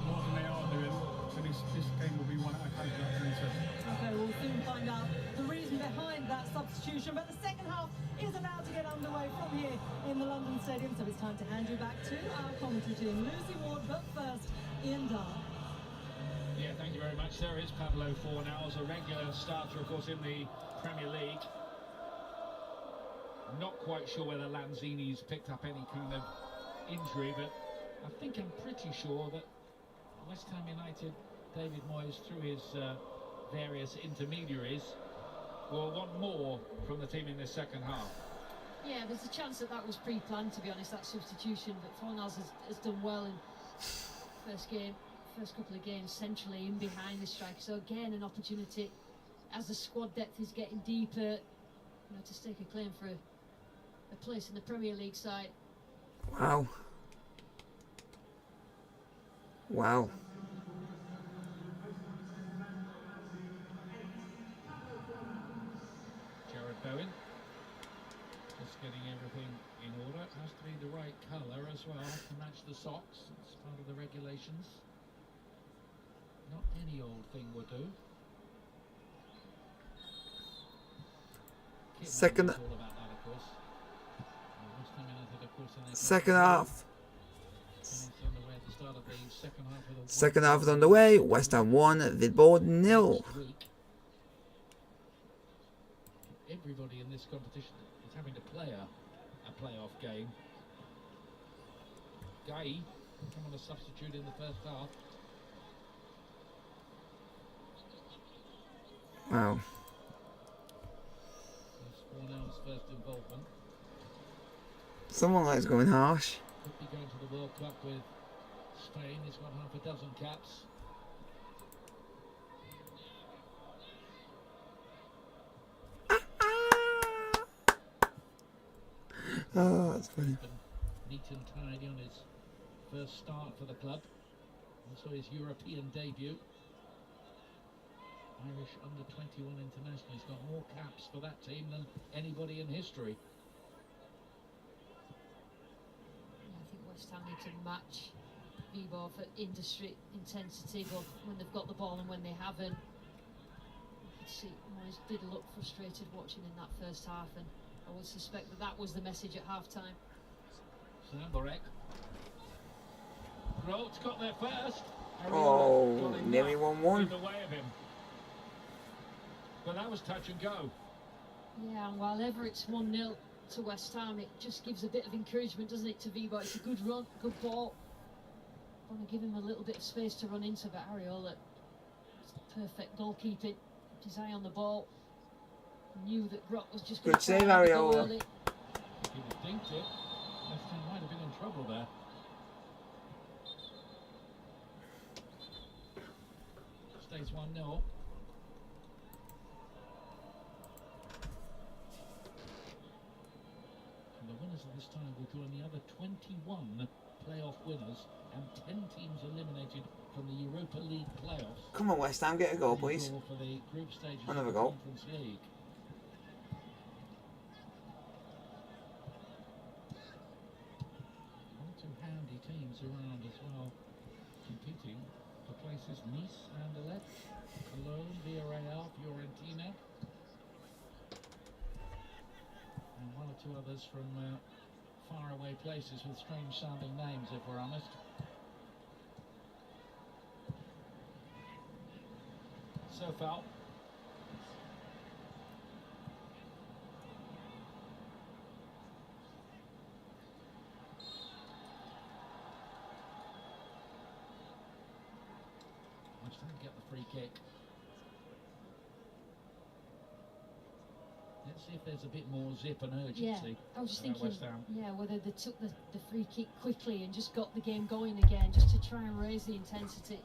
more than they are doing, then this game will be one at a canter, that's what he says. Okay, we'll soon find out the reason behind that substitution. But the second half is about to get underway from here in the London Stadium. So it's time to hand you back to our commentary team. Lucy Ward, but first, Ian Dyer. Yeah, thank you very much. There is Pablo Fornals, a regular starter, of course, in the Premier League. Not quite sure whether Lanzini's picked up any kind of injury, but I think I'm pretty sure that West Ham United, David Moyes, through his various intermediaries, will want more from the team in this second half. Yeah, there's a chance that was pre-planned, to be honest, that substitution, but Fornals has done well in first couple of games centrally in behind the striker. So again, an opportunity as the squad depth is getting deeper, to stake a claim for a place in the Premier League side. Wow. Wow. Jared Bowen, just getting everything in order. It has to be the right colour as well to match the socks. It's part of the regulations. Not any old thing will do. Kit Second- Man's all about that, of course. West Ham United, of course, in their Second half. It's underway at the start of the second half with a Second half is underway. West Ham 1, Viborg 0. this week. Everybody in this competition is having to play a playoff game. Gay come on a substitute in the first half. Wow. That's Fornals' first involvement. Someone likes going harsh. Could be going to the World Cup with Spain. He's got half a dozen caps. Oh, that's funny. Neat and tidy on his first start for the club. Also his European debut. Irish under-21 international. He's got more caps for that team than anybody in history. I think West Ham need to match Viborg for industry intensity, but when they've got the ball and when they haven't. You could see Moyes did look frustrated watching in that first half, and I would suspect that was the message at half-time. Samborek. Grote got there first. Oh, Got enough nearly 1-1. in the way of him. But that was touch and go. Yeah, and while ever it's 1-0 to West Ham, it just gives a bit of encouragement, doesn't it, to Viborg? It's a good run, good ball. Want to give him a little bit of space to run into, but Ariola perfect goalkeeping. Kept his eye on the ball. Knew that Brock was just Good save, Ariola. If he'd have dinked it, West Ham might have been in trouble there. Stays 1-0. And the winners of this tie will join the other 21 playoff winners and 10 teams eliminated from the Europa League playoffs. Come on, West Ham, get a goal, please. For the group stages Another of the goal. Conference League. One or two handy teams around as well, competing for places: Nice, Anderlecht, Cologne, Villarreal, Fiorentina, and one or two others from faraway places with strange sounding names, if we're honest. So foul. West Ham get the free kick. Let's see if there's a bit more zip and urgency. Yeah, I was just thinking, West Ham. yeah, whether they took the free kick quickly and just got the game going again, just to try and raise the intensity.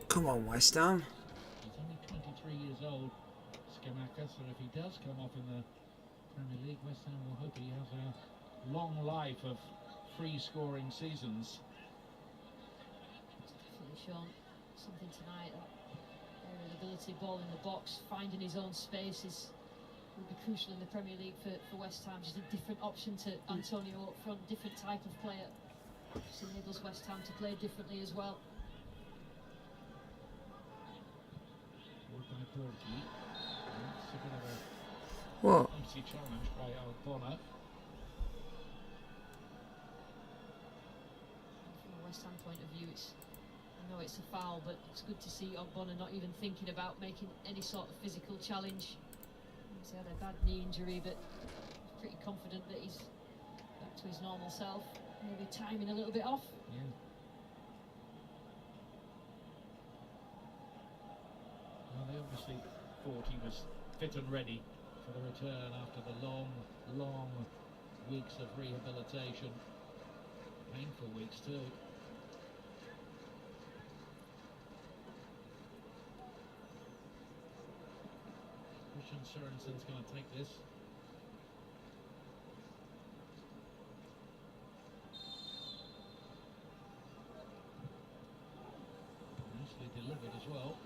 Come on, West Ham. He's only 23 years old, Skamaka, so if he does come off in the Premier League, West Ham will hope he has a long life of free-scoring seasons. It's definitely shown something tonight. That ability, ball in the box, finding his own spaces will be crucial in the Premier League for West Ham. Just a different option to Antonio up front, different type of player. Just enables West Ham to play differently as well. By Borgi. It's a bit of a What? easy challenge by Albona. From a West Ham point of view, I know it's a foul, but it's good to see Ogbonna not even thinking about making any sort of physical challenge. He's had a bad knee injury, but he's pretty confident that he's back to his normal self. Maybe timing a little bit off. Yeah. Well, they obviously thought he was fit and ready for the return after the long, long weeks of rehabilitation. Painful weeks too. Christian Sørensen's going to take this. Nicely delivered as well.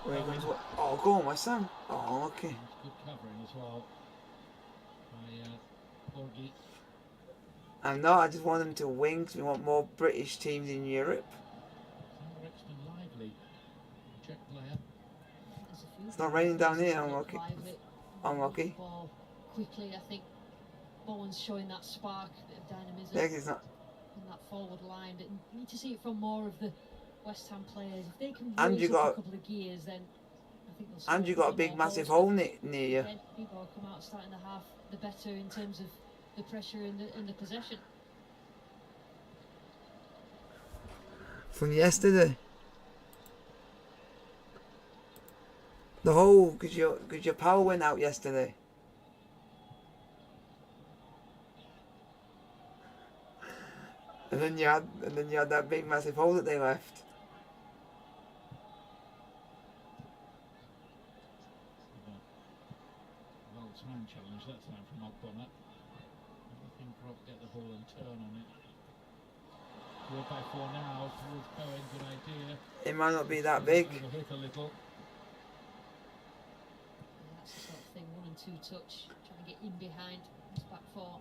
Oh, go on, West Ham. Oh, okay. That's good covering as well by Borgi. I'm not, I just want them to win because we want more British teams in Europe. Rexman Lively, Czech player. It's not raining down here, I'm lucky. I'm lucky. Ball quickly, I think Bowen's showing that spark, a bit of dynamism Yeah, it's not. in that forward line. But you need to see it from more of the West Ham players. If they can And you raise up got- a couple of gears, then I think they'll score And you got a few big more massive goals. hole near you. Again, Viborg come out starting the half the better in terms of the pressure and the possession. From yesterday. The hole, because your power went out yesterday. And then you had that big massive hole that they left. Well, it's man challenge that time from Ogbonna. I think Brock get the ball and turn on it. 4-by-4 now towards Bowen, good idea. It might not be that big. Overhit a little. Yeah, that's the sort of thing, 1 and 2 touch, trying to get in behind his back four.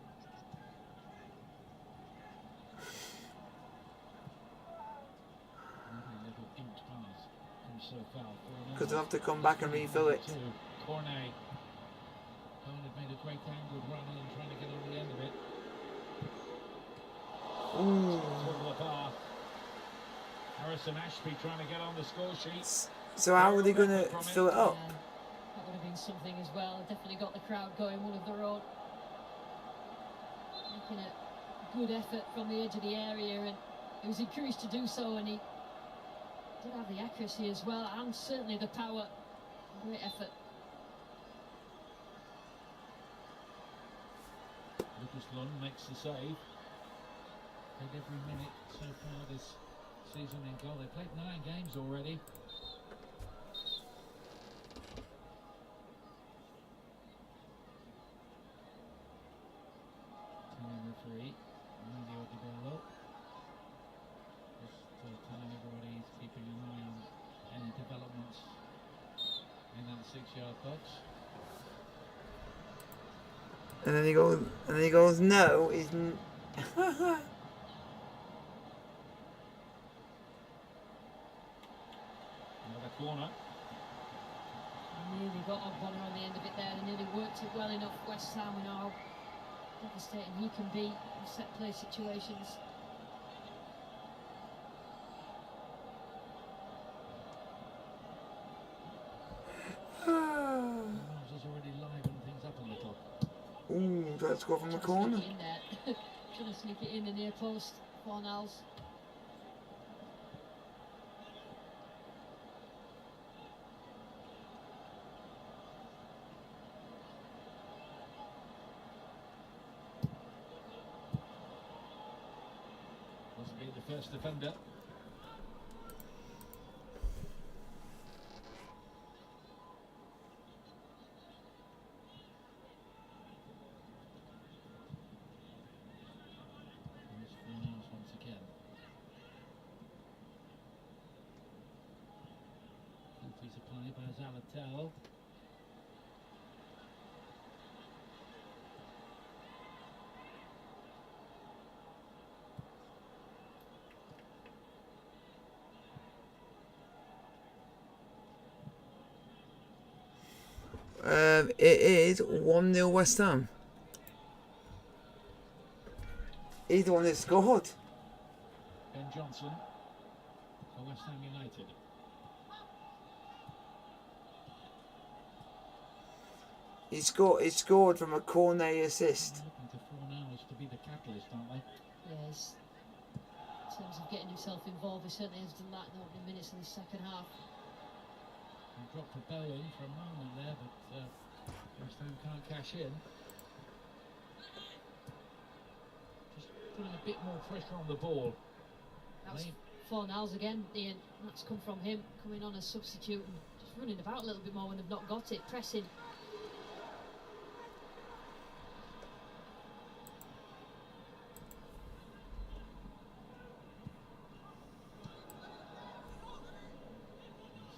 Lovely little inked pass from Sofal. Because they'll have to come back and refill it. Cornet. Bowen had made a great angled run in, trying to get on the end of it. Ooh. Over the bar. Harrison Ashby trying to get on the score sheet. So how are they going to fill it up? means something as well. Definitely got the crowd going, one of their own. Making a good effort from the edge of the area, and he was encouraged to do so, and he did have the accuracy as well, and certainly the power. Great effort. Lucas Lund makes the save. Played every minute so far this season in goal. They played 9 games already. Referee, just telling everybody he's keeping an eye on any developments in that 6-yard box. And then he goes, no, he's Another corner. Nearly got Ogbonna on the end of it there. They nearly worked it well enough. West Ham, we know how devastating he can be in set play situations. Miles has already livened things up a little. ooh, let's go from the corner. Sneak it in there. Trying to sneak it in the near post. Fornals. Must be the first defender. Once again. Good piece of play by Zalatel. It is 1-0 West Ham. He's the one that scored. Ben Johnson for West Ham United. He scored from a corner assist. Looking to Fornals to be the catalyst, aren't they? Yes. In terms of getting himself involved, he certainly has done that in the opening minutes of the second half. He dropped a Bowen for a moment there, but West Ham can't cash in. Just putting a bit more pressure on the ball. That's Fornals again, Ian. That's come from him, coming on as substitute and just running about a little bit more when they've not got it, pressing.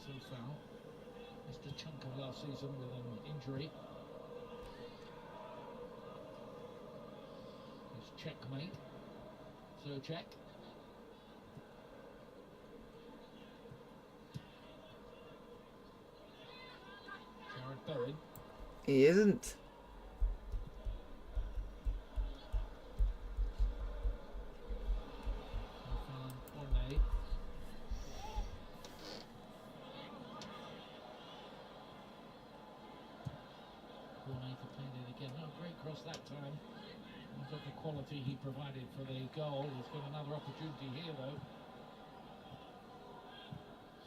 Still foul. Missed a chunk of last season with an injury. It's checkmate. So check. Jared Bowen. He isn't. Cornet. Cornet to play it again. Oh, great cross that time. Look at the quality he provided for the goal. He's got another opportunity here, though.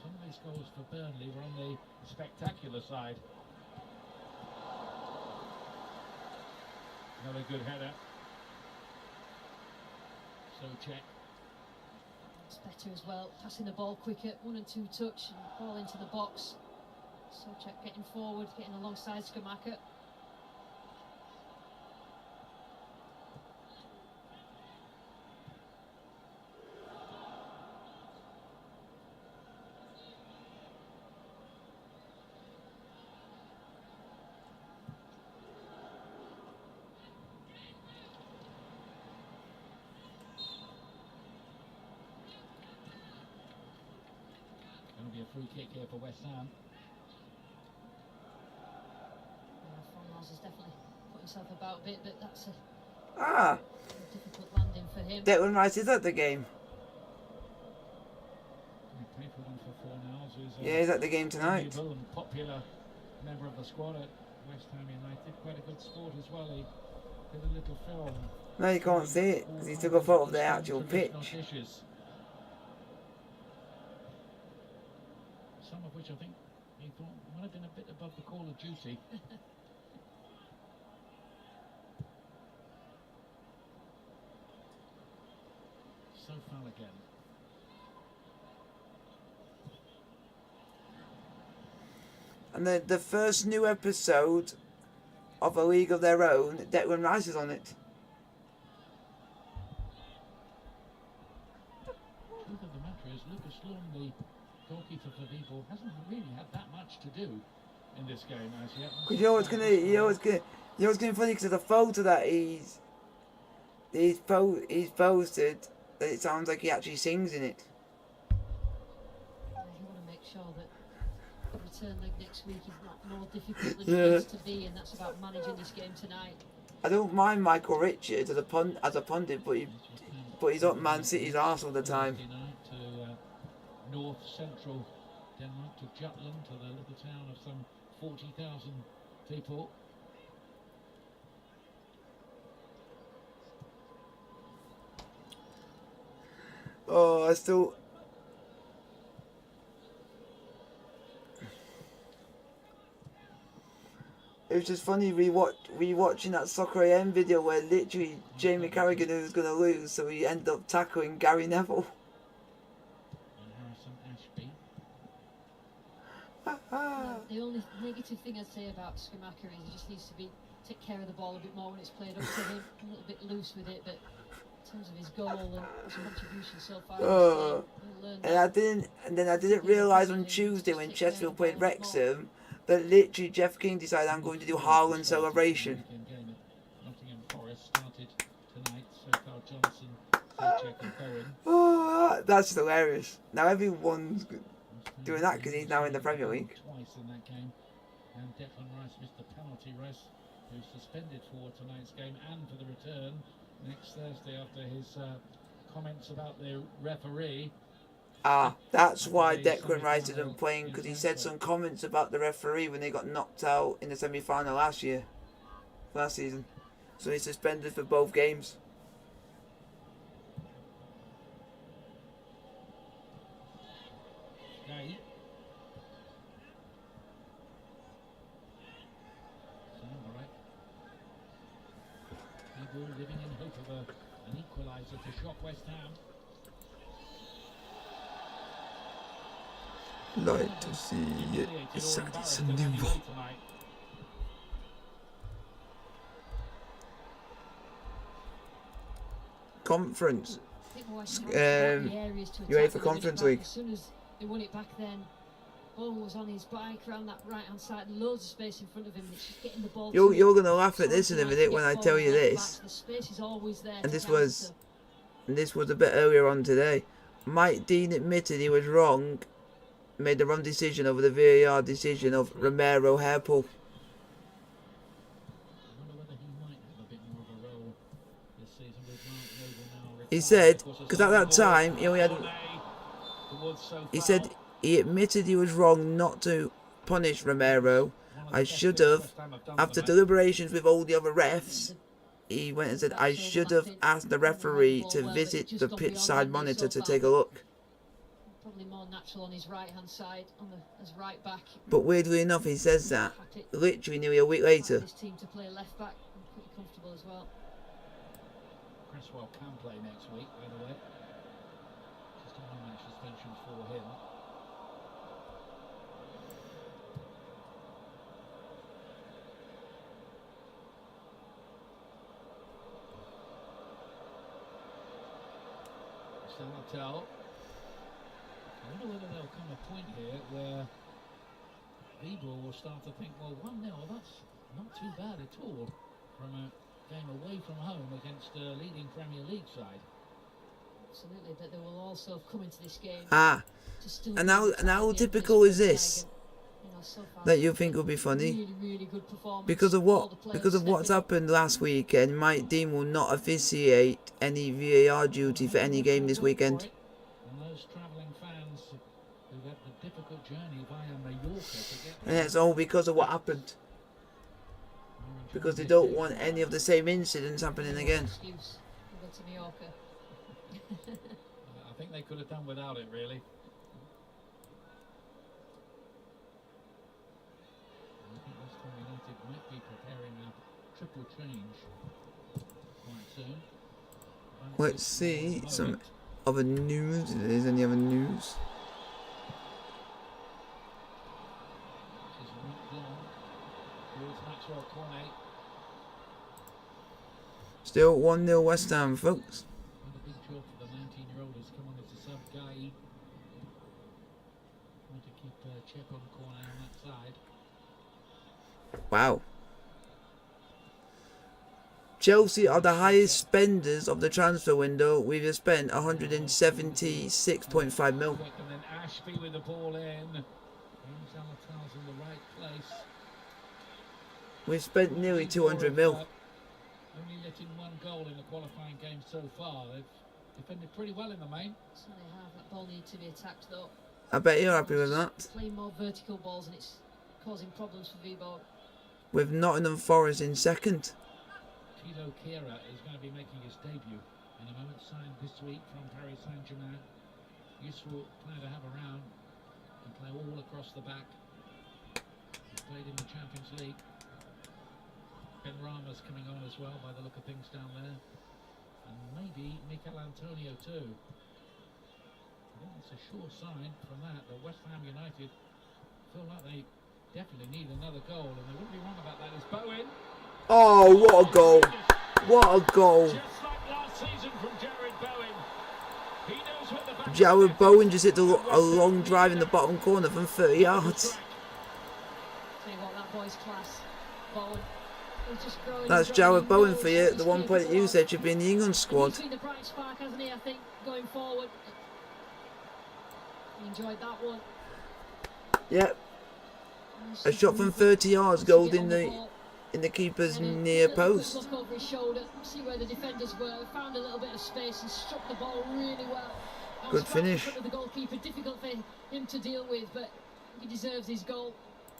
Some of these goals for Burnley were on the spectacular side. Another good header. So check. It's better as well, passing the ball quicker, 1 and 2 touch, and ball into the box. So check getting forward, getting alongside Skamaka. Going to be a free kick here for West Ham. Fornals has definitely put himself about a bit, but that's Ah, a difficult landing for him. Declan Rice is at the game. Pay for one for Fornals, who's Yeah, he's at the game tonight. valuable and popular member of the squad at West Ham United, quite a good sport as well. He did a little film. No, you can't see it because he took a photo of the actual pitch. Dishes, some of which I think he thought might have been a bit above the call of duty. So foul again. And the first new episode of A League of Their Own, Declan Rice is on it. Truth of the matter is, Lucas Long, the goalkeeper for Viborg, hasn't really had that much to do in this game as yet. Because you know what's gonna be funny, because of the photo that he's posted, that it sounds like he actually sings in it. You want to make sure that the return leg next week is not more difficult than it needs to be, and that's about managing this game tonight. I don't mind Michael Richards as a pundit, but he's up Man City's arse all the time. To north central Denmark, to Jutland, to the little town of some 40,000 people. Oh, I still. It was just funny rewatching that Soccer AM video where literally Jamie Carragher knew he was going to lose, so he ended up tackling Gary Neville. The only negative thing I'd say about Schumacher is he just needs to take care of the ball a bit more when it's played up to him, a little bit loose with it, but in terms of his goal and his contribution so far, I didn't realise on Tuesday when Chesterfield played Wrexham that literally Jeff King decided I'm going to do Haaland celebration. Nottingham Forest started tonight, so far Johnson, Fulchek and Bowen. Oh, that's hilarious. Now everyone's doing that because he's now in the Premier League. Twice in that game, and Declan Rice missed the penalty. Rice, who's suspended for tonight's game and for the return next Thursday after his comments about the referee. That's why Declan Rice isn't playing, because he said some comments about the referee when they got knocked out in the semi-final last season. So he's suspended for both games. Okay. People living in hope of an equaliser to shock West Ham. Like to see it. It's a new one. Conference. Uefa Conference League. As soon as they won it back then, Bowen was on his bike around that right hand side, loads of space in front of him. It's just getting the ball. You're gonna laugh at this in a minute when I tell you this. The space is always there. And this was a bit earlier on today. Mike Dean admitted he was wrong, made the wrong decision over the VAR decision of Romero hair pull. He said, because at that time he only had. He said he admitted he was wrong not to punish Romero. I should have, after deliberations with all the other refs, he went and said I should have asked the referee to visit the pitch side monitor to take a look. Probably more natural on his right hand side, as right back. But weirdly enough, he says that literally nearly a week later. His team to play left back, and pretty comfortable as well. Cresswell can play next week, by the way. Just a 1-match suspension for him. Salatel. I wonder whether there'll come a point here where Viborg will start to think, well, 1-0, that's not too bad at all from a game away from home against a leading Premier League side. Absolutely, but they will also come into this game. And how typical is this? That you think would be funny? Really good performance. Because of what's happened last weekend, Mike Dean will not officiate any VAR duty for any game this weekend. And those travelling fans who get the difficulty difficult journey via Mallorca to get And it's all because of what happened. Because they don't want any of the same incidents happening again. Excuse. We'll go to Mallorca. I think they could have done without it, really. I think West Ham United might be preparing a triple change quite soon. Let's see some other news. If there's any other news. Still 1-0 West Ham, folks. And a big job for the 19-year-old who's come on as a sub guy. Trying to keep Chip on the corner on that side. Wow. Chelsea are the highest spenders of the transfer window. We've spent 176.5 mil. And then Ashby with the ball in. James Alatar's in the right place. We've spent nearly 200 mil. Only letting one goal in the qualifying game so far. They've defended pretty well in the main. So they have. That ball needs to be attacked though. I bet you're happy with that. Playing more vertical balls and it's causing problems for Viborg. With Nottingham Forest in second. Tilo Kehrer is going to be making his debut in a moment, signed this week from Paris Saint-Germain. Useful player to have around. Can play all across the back. Played in the Champions League. Ben Rama's coming on as well by the look of things down there. And maybe Mikel Antonio too. I think it's a sure sign from that West Ham United feel like they definitely need another goal, and they wouldn't be wrong about that. It's Bowen. Oh, what a goal. What a goal. Just like last season from Jared Bowen. He knows what the back Jared Bowen just hit a long drive in the bottom corner from 30 yards. Tell you what, that boy's class. Bowen. He's just growing. That's Jared Bowen for you, the one player that you said should be in the England He's squad. been the bright spark, hasn't he, I think, going forward. He enjoyed that one. Yep. A shot from 30 yards, goal in the keeper's near post. Look over his shoulder, see where the defenders were, found a little bit of space and struck the ball really well. Good finish. In front of the goalkeeper, difficult for him to deal with, but he deserves his goal.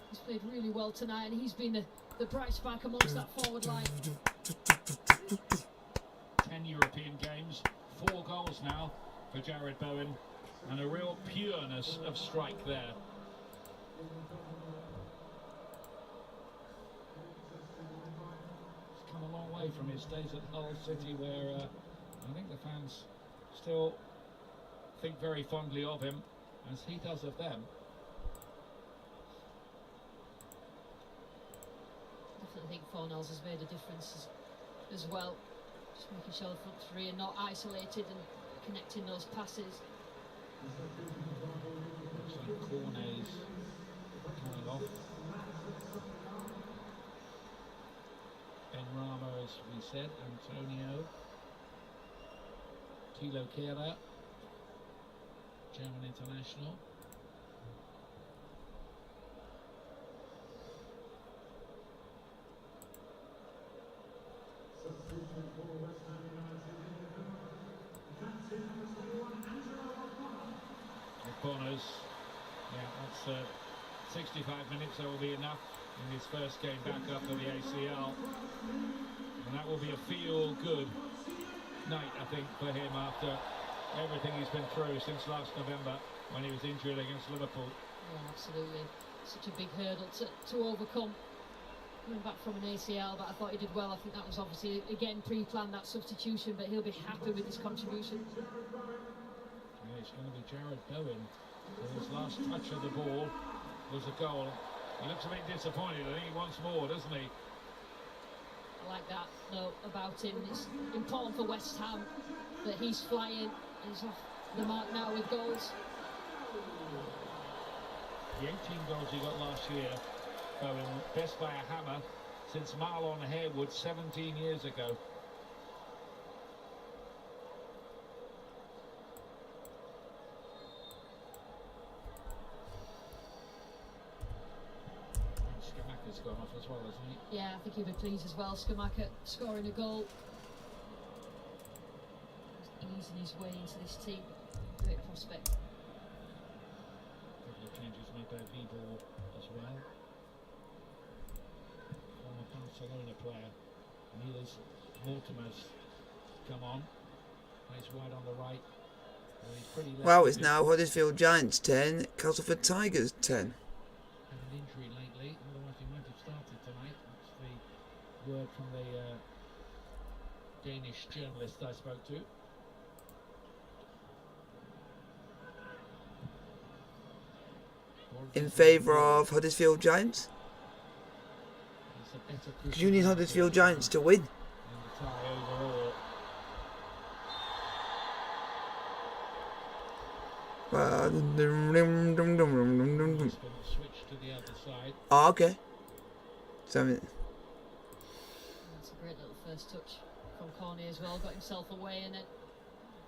He's played really well tonight, and he's been the bright spark amongst that forward line. 10 European games, 4 goals now for Jared Bowen, and a real pureness of strike there. He's come a long way from his days at Hull City, where I think the fans still think very fondly of him, as he does of them. I think Fornells has made a difference as well. Just making sure the front three are not isolated and connecting those passes. Looks like Cornet's coming off. Ben Rama, as we said, Antonio. Tilo Kehrer, German international. Corners, yeah, that's 65 minutes. That will be enough in his first game back after the ACL, and that will be a feel-good night, I think, for him after everything he's been through since last November when he was injured against Liverpool. Yeah, absolutely. Such a big hurdle to overcome. Coming back from an ACL, but I thought he did well. I think that was obviously, again, pre-planned, that substitution, but he'll be happy with his contribution. Yeah, it's going to be Jared Bowen. So his last touch of the ball was a goal. He looks a bit disappointed. I think he wants more, doesn't he? I like that, though, about him. It's important for West Ham that he's flying and he's off the mark now with goals. The 18 goals he got last year, Bowen, best by a hammer since Marlon Harewood 17 years ago. Skamaka's gone off as well, hasn't he? Yeah, I think he'll be pleased as well. Skamaka scoring a goal. He's easing his way into this team. Great prospect. A couple of changes Viborg as well. Former Barcelona player. Niels Mortimer's come on. Plays wide on the right. Well, he's pretty Well, it's now Huddersfield Giants 10, Castleford Tigers 10. Had an injury lately, otherwise he might have started tonight. That's the word from the Danish journalist I spoke to. In favour of Huddersfield Giants? Because you need Huddersfield Giants to win. And the tie overall. Switch to the other side. Oh, okay. So, That's a great little first touch from Corney as well. Got himself away, and then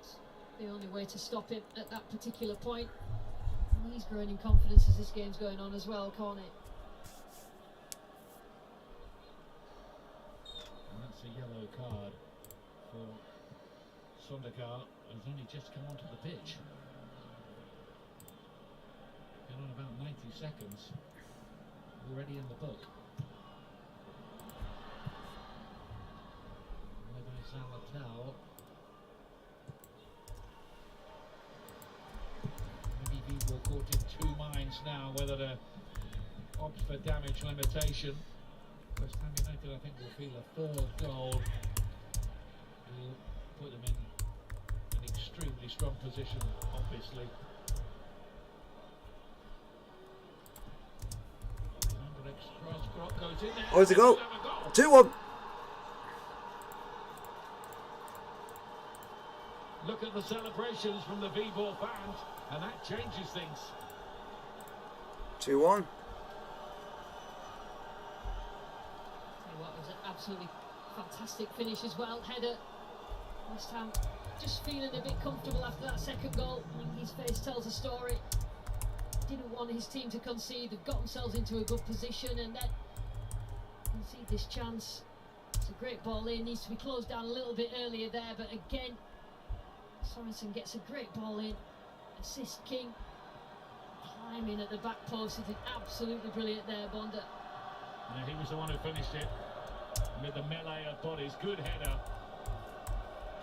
it's the only way to stop him at that particular point. And he's growing in confidence as this game's going on as well, Corney. And that's a yellow card for Sondergaard, who's only just come onto the pitch. Been on about 90 seconds. Already in the book. By Zalatel. Maybe Viborg caught in two minds now whether to opt for damage limitation. West Ham United, I think, will feel a third goal. Will put them in an extremely strong position, obviously. Goes in there. oh, it's a goal. 2-1. Look at the celebrations from the Viborg fans, and that changes things. 2-1. Tell you what, it was an absolutely fantastic finish as well. Header. West Ham just feeling a bit comfortable after that second goal. I think his face tells a story. Didn't want his team to concede. They've got themselves into a good position, and then concede this chance. It's a great ball in. Needs to be closed down a little bit earlier there, but again, Sorensen gets a great ball in. Assist king. Climbing at the back post. He did absolutely brilliant there, Bonda. Yeah, he was the one who finished it with the melee of bodies. Good header.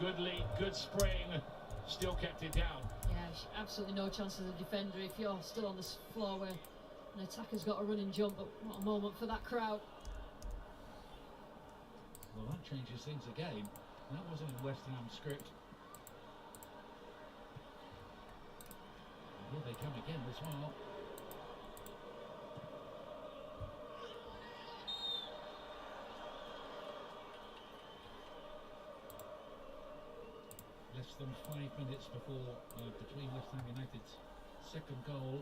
Good lead, good spring. Still kept it down. Yeah, absolutely no chance as a defender if you're still on the floor where an attacker's got a running jump, but what a moment for that crowd. Well, that changes things again. That wasn't in West Ham script. Here they come again as well. Less than 5 minutes before between West Ham United's second goal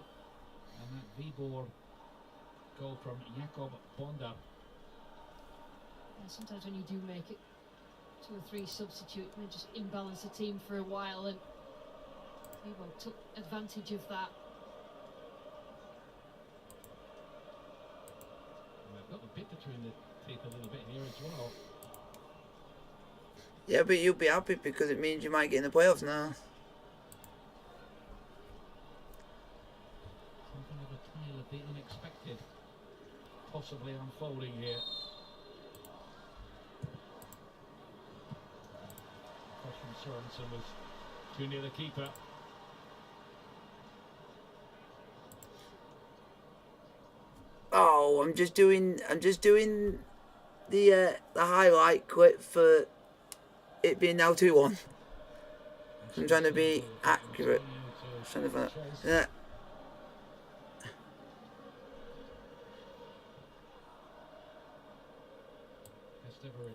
and that Viborg goal from Jakob Bonda. Yeah, sometimes when you do make it 2 or 3 substitute, you may just imbalance the team for a while, and Viborg took advantage of that. And they've got the bit between the teeth a little bit here as well. Yeah, but you'll be happy because it means you might get in the playoffs now. Something of a tale of the unexpected possibly unfolding here. Cross from Sorensen was too near the keeper. Oh, I'm just doing the highlight clip for it being now 2-1. I'm trying to be accurate. I'm trying to find yeah.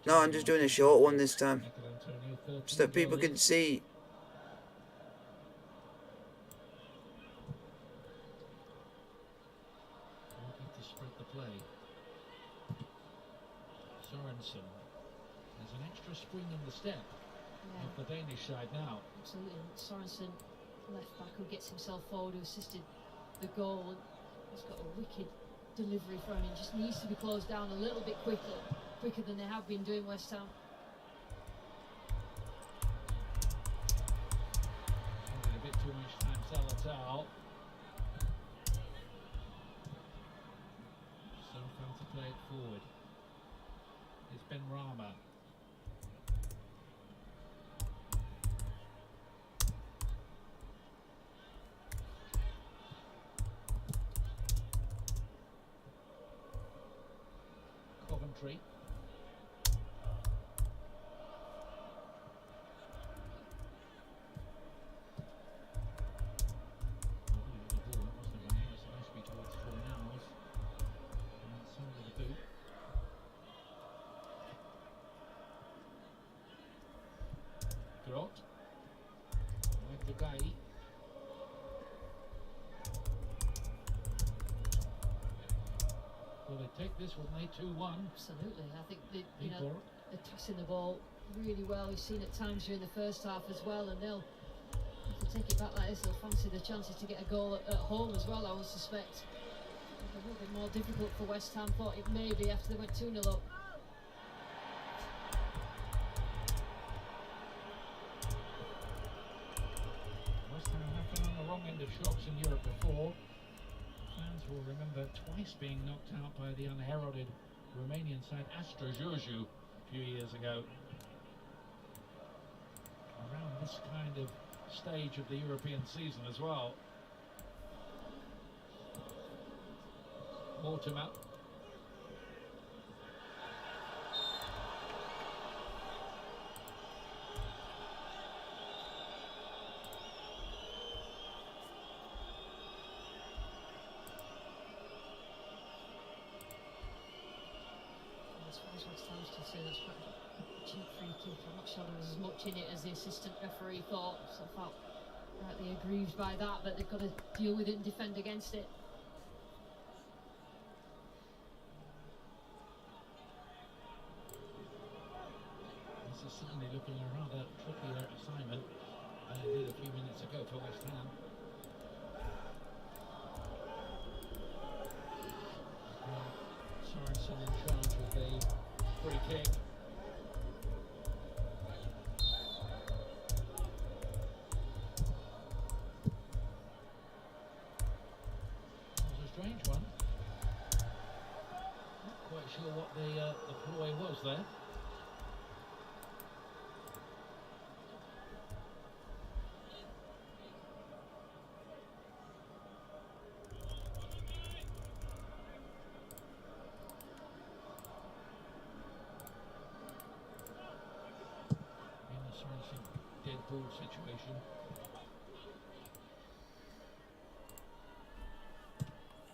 No, I'm just doing a short one this time, so that people can see. Looking to spread the play. Sorensen. There's an extra spring in the step of the Danish side now. Absolutely. Sorensen, left back, who gets himself forward, who assisted the goal. And he's got a wicked delivery for him. He just needs to be closed down a little bit quicker than they have been doing, West Ham. Spending a bit too much time, Zalatel. entry. Grot. Like the guy. Will they take this with an 2-1? Absolutely. I think they're Viborg. passing the ball really well. We've seen at times during the first half as well, and they'll, if they take it back like this, they'll fancy the chances to get a goal at home as well, I would suspect. A little bit more difficult for West Ham, thought it may be after they went 2-0 up. West Ham have been on the wrong end of shocks in Europe before. Fans will remember twice being knocked out by the unheralded Romanian side Astra Giurgiu a few years ago. Around this kind of stage of the European season as well. Mortimer. As far as West Ham's concerned, that's quite a cheap free kick. I'm not sure there was as much in it as the assistant referee thought, so I felt rightly aggrieved by that, but they've got to deal with it and defend against it. This is certainly looking a rather trickier assignment than it did a few minutes ago for West Ham. Sorensen in charge of the free kick. It was a strange one. Not quite sure what the ploy was there. Dead ball situation.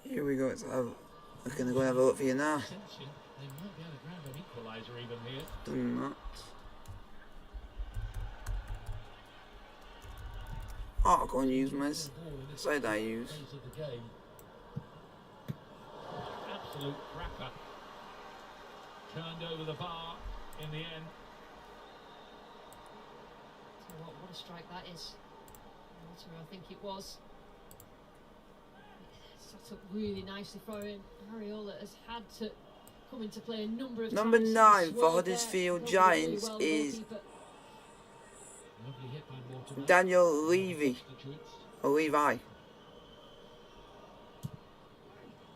Here we go. I'm going to go and have a look for you now. Sensing they might be able to grab an equaliser even here. Done that. Oh, I'll go and use my side I use. Phase of the game. Absolute cracker. Turned over the bar in the end. Tell you what a strike that is. Mortimer, I think it was. It set up really nicely for him. Ariola has had to come into play a number of Number times. 9 for Huddersfield Giants is Lovely hit by Mortimer. Daniel Levy. Substitutes. Or Levi. Not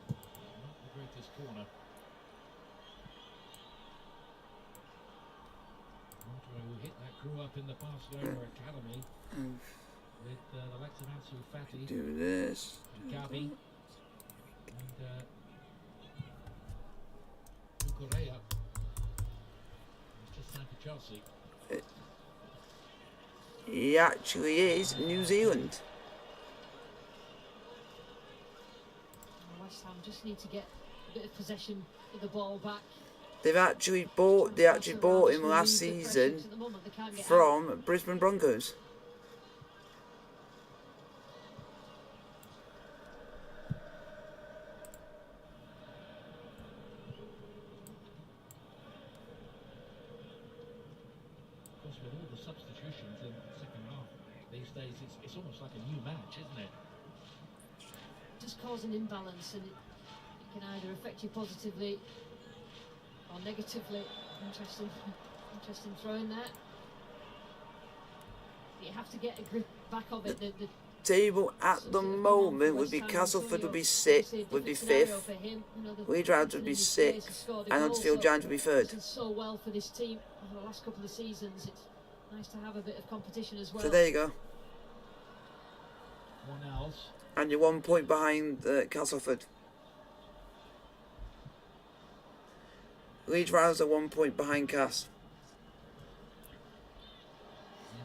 the greatest corner. Mortimer, who hit that, grew up in the Barcelona academy with the likes of Ansu Fati Do this. and Gavi and Correa. He's just signed for Chelsea. He actually is New Zealand. West Ham just need to get a bit of possession of the ball back. They actually bought him last season from Brisbane Broncos. Of course, with all the substitutions in the second half these days, it's almost like a new match, isn't it? Just cause an imbalance, and it can either affect you positively or negatively. Interesting throw in there. You have to get a grip back of it. The Table at the moment would be Castleford would be sixth, would be fifth, Leeds United would be sixth, and Huddersfield Giants would be third. So well for this team over the last couple of seasons. It's nice to have a bit of competition as well. So there you go. One else. And you're 1 point behind Castleford. Leeds Rivals are 1 point behind Cass.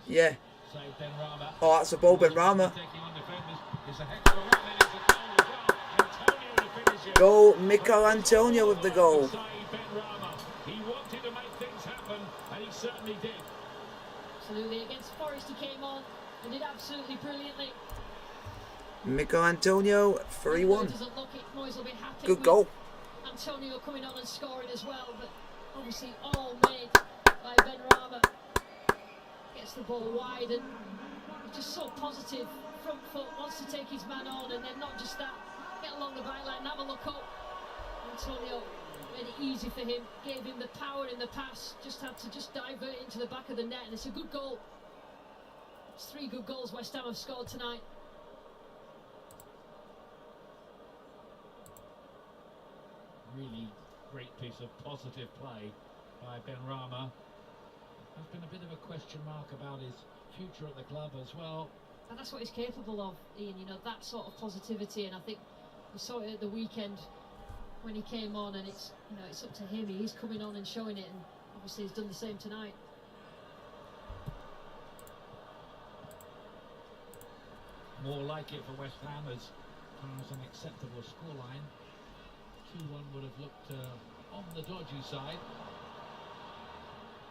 Yeah. Save Ben Rama. Oh, that's a ball, Ben Rama. Taking on defenders. It's a heck of a run, and it's a goal as well. Antonio to finish it. Goal, Mikel Antonio with the goal. Save Ben Rama. He wanted to make things happen, and he certainly did. Absolutely. Against Forest, he came on and did absolutely brilliantly. Mikel Antonio, 3-1. Doesn't look it. Moyes will be happy. Good goal. Antonio coming on and scoring as well, but obviously all made by Ben Rama. Gets the ball wide and just so positive. Front foot, wants to take his man on, and then not just that, get along the byline, have a look up. Antonio made it easy for him, gave him the power in the pass, just had to divert it into the back of the net, and it's a good goal. It's 3 good goals West Ham have scored tonight. Really great piece of positive play by Ben Rama. There's been a bit of a question mark about his future at the club as well. And that's what he's capable of, Ian, you know, that sort of positivity, and I think we saw it at the weekend when he came on, and it's, you know, it's up to him. He's coming on and showing it, and obviously he's done the same tonight. More like it for West Ham as far as an acceptable scoreline. 2-1 would have looked on the dodgy side.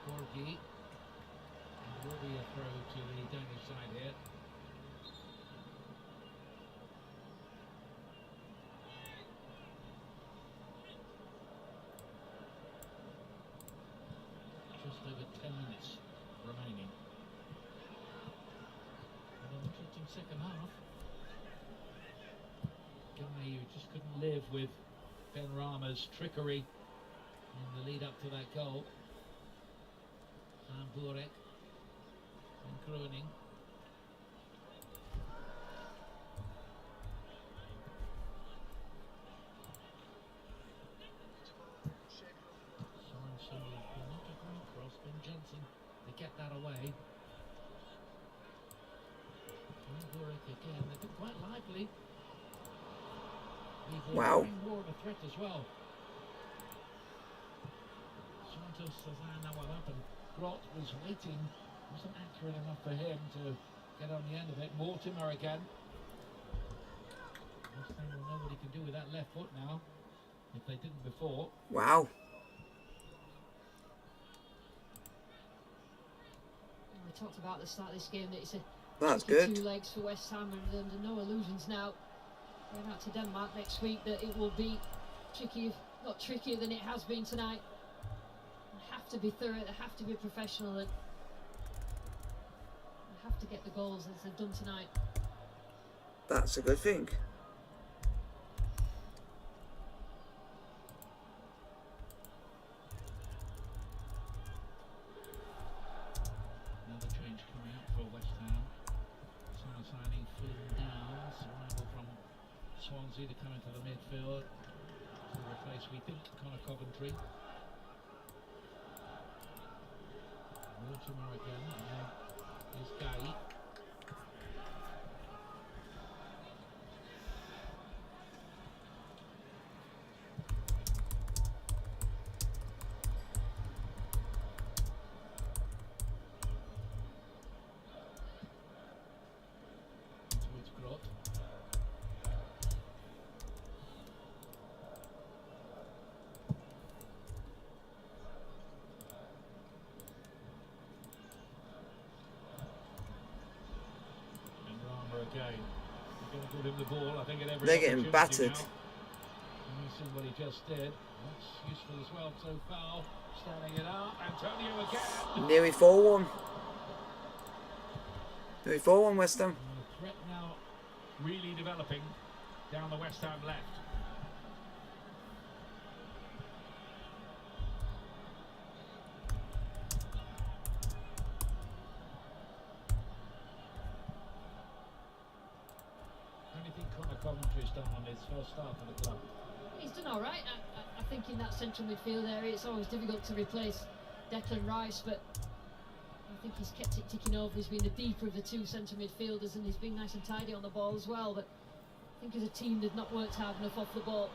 Gorgie. Will be a throw to the Danish side here. Just over 10 minutes remaining. And an interesting second half. Guy who just couldn't live with Ben Rama's trickery in the lead up to that goal. Sam Burek and Groening. Sorensen with not a great cross. Ben Johnson to get that away. And Burek again. They've been quite lively. Wow. More of a threat as well. Santos says, I know what happened. Grot was waiting. Wasn't accurate enough for him to get on the end of it. Mortimer again. West Ham will know what he can do with that left foot now, if they didn't before. Wow. We talked about at the start of this game that it's a That's tricky good. 2 legs for West Ham, and under no illusions now going out to Denmark next week that it will be tricky, not trickier than it has been tonight. They have to be thorough, they have to be professional, and they have to get the goals as they've done tonight. That's a good thing. Another change coming up for West Ham. Summer signing Flynn Downs, arrival from Swansea to come into the midfield to replace, we think, Connor Coventry. Mortimer again, and then is Guy. Towards Grot. Again. They're going to give him the ball, I think, at every They're getting battered. now. And you see what he just did. That's useful as well. So foul, standing it up. Antonio again. Nearly 4-1. Nearly 4-1 West Ham. The threat now really developing down the West Ham left. Coventry's done on his first start for the club. He's done all right. I think in that central midfield area, it's always difficult to replace Declan Rice, but I think he's kept it ticking over. He's been the deeper of the 2 centre midfielders, and he's been nice and tidy on the ball as well. But I think as a team, they've not worked hard enough off the ball.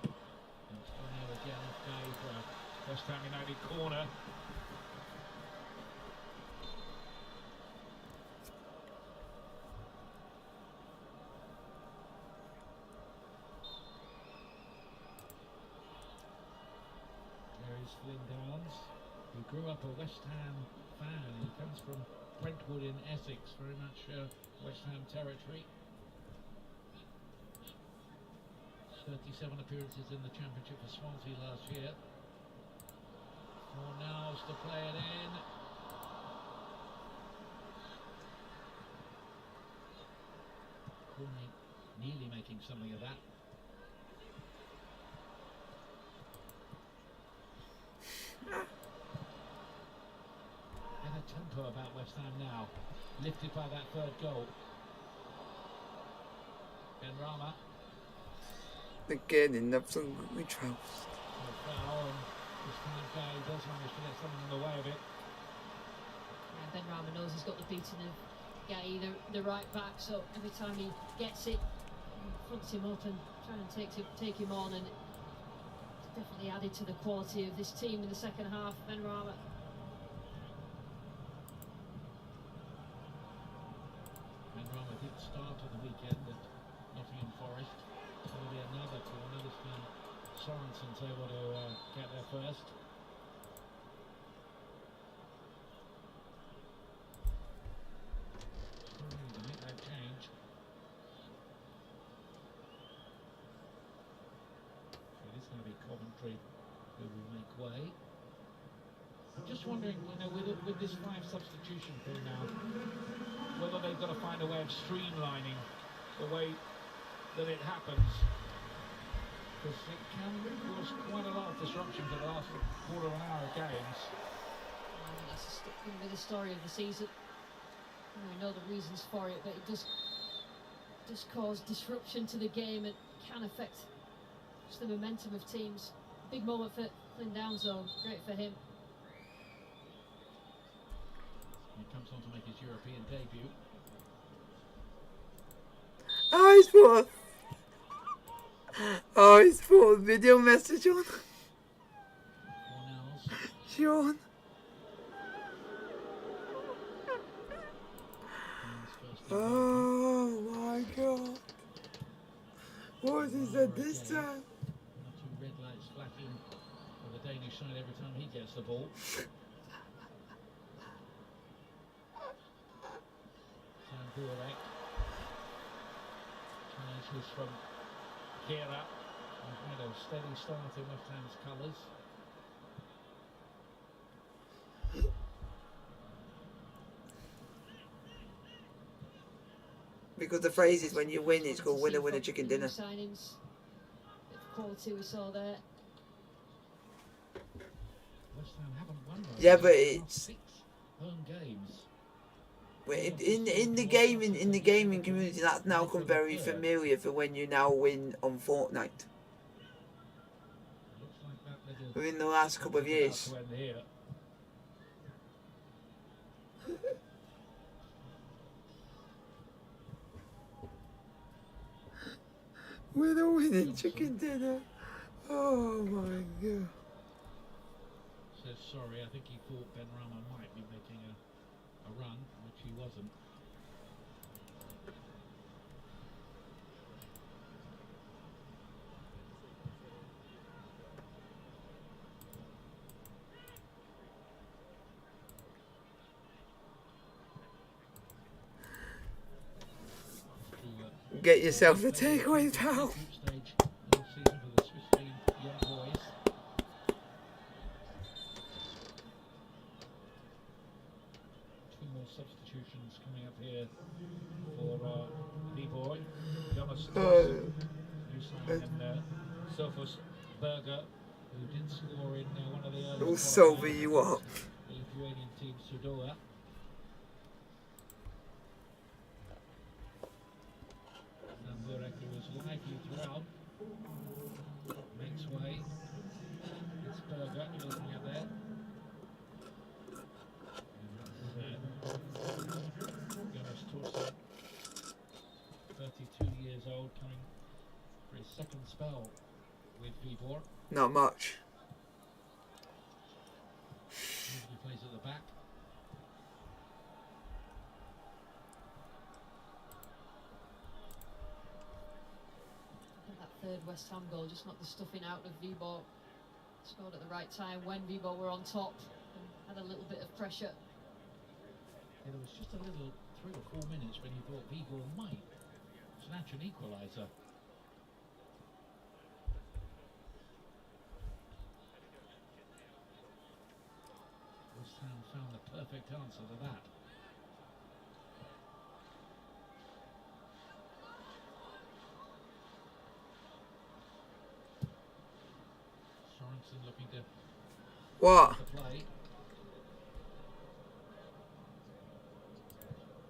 Antonio again off Guy for a West Ham United corner. There is Flynn Downs, who grew up a West Ham fan. He comes from Brentwood in Essex, very much West Ham territory. 37 appearances in the Championship for Swansea last year. Fornals to play it in. Courtney nearly making something of that. And a tempo about West Ham now, lifted by that third goal. Ben Rama. Again, in absolutely trouble. Foul, and this time Gay does manage to get something in the way of it. Yeah, Ben Rama knows he's got the beating of Gay, the right back, so every time he gets it, he fronts him up and trying to take him on, and it's definitely added to the quality of this team in the second half. Ben Rama. Ben Rama did start on the weekend at Nottingham Forest. There will be another corner. This time Sorensen's able to get there first. Trying to make that change. So it is going to be Coventry who will make way. I'm just wondering, with this 5 substitution thing now, whether they've got to find a way of streamlining the way that it happens, because it can cause quite a lot of disruption to the last quarter of an hour of games. I think that's going to be the story of the season. We know the reasons for it, but it does cause disruption to the game and can affect just the momentum of teams. Big moment for Flynn Downs though, great for him. He comes on to make his European debut. He's put a video message on. Sean. Oh my God. What has he said this time? Not two red lights flashing on the Danish side every time he gets the ball. Sam Burek. Challenge was from Kira. We've had a steady start in West Ham's colours. Because the phrase is when you win, it's called winner, winner, chicken dinner. Signings, bit of quality we saw there. West Ham haven't won. Yeah, but it's 6 home games. in the gaming community. That's now become very familiar for when you now win on Fortnite. Within the last couple of years. We're the winning chicken dinner. Oh my God. Says sorry, I think he thought Ben Rama might be making a run, which he wasn't. Get yourself a takeaway, pal. Stage this season for the Swiss team, young boys. Two more substitutions coming up here for Viborg. Jonas and Sophus Berger, who did score in one of the early. It'll sober you up. The Lithuanian team Sudoa. Was lively throughout, makes way. It's Berger you're looking at there. Jonas Torsen, 32 years old, coming for his second spell with Viborg. Not much. third West Ham goal, just knocked the stuffing out of Viborg. Scored at the right time when Viborg were on top and had a little bit of pressure. Yeah, there was just a little 3 or 4 minutes when you thought Viborg might snatch an equaliser. West Ham found the perfect answer to that. Sorensen looking to What? play.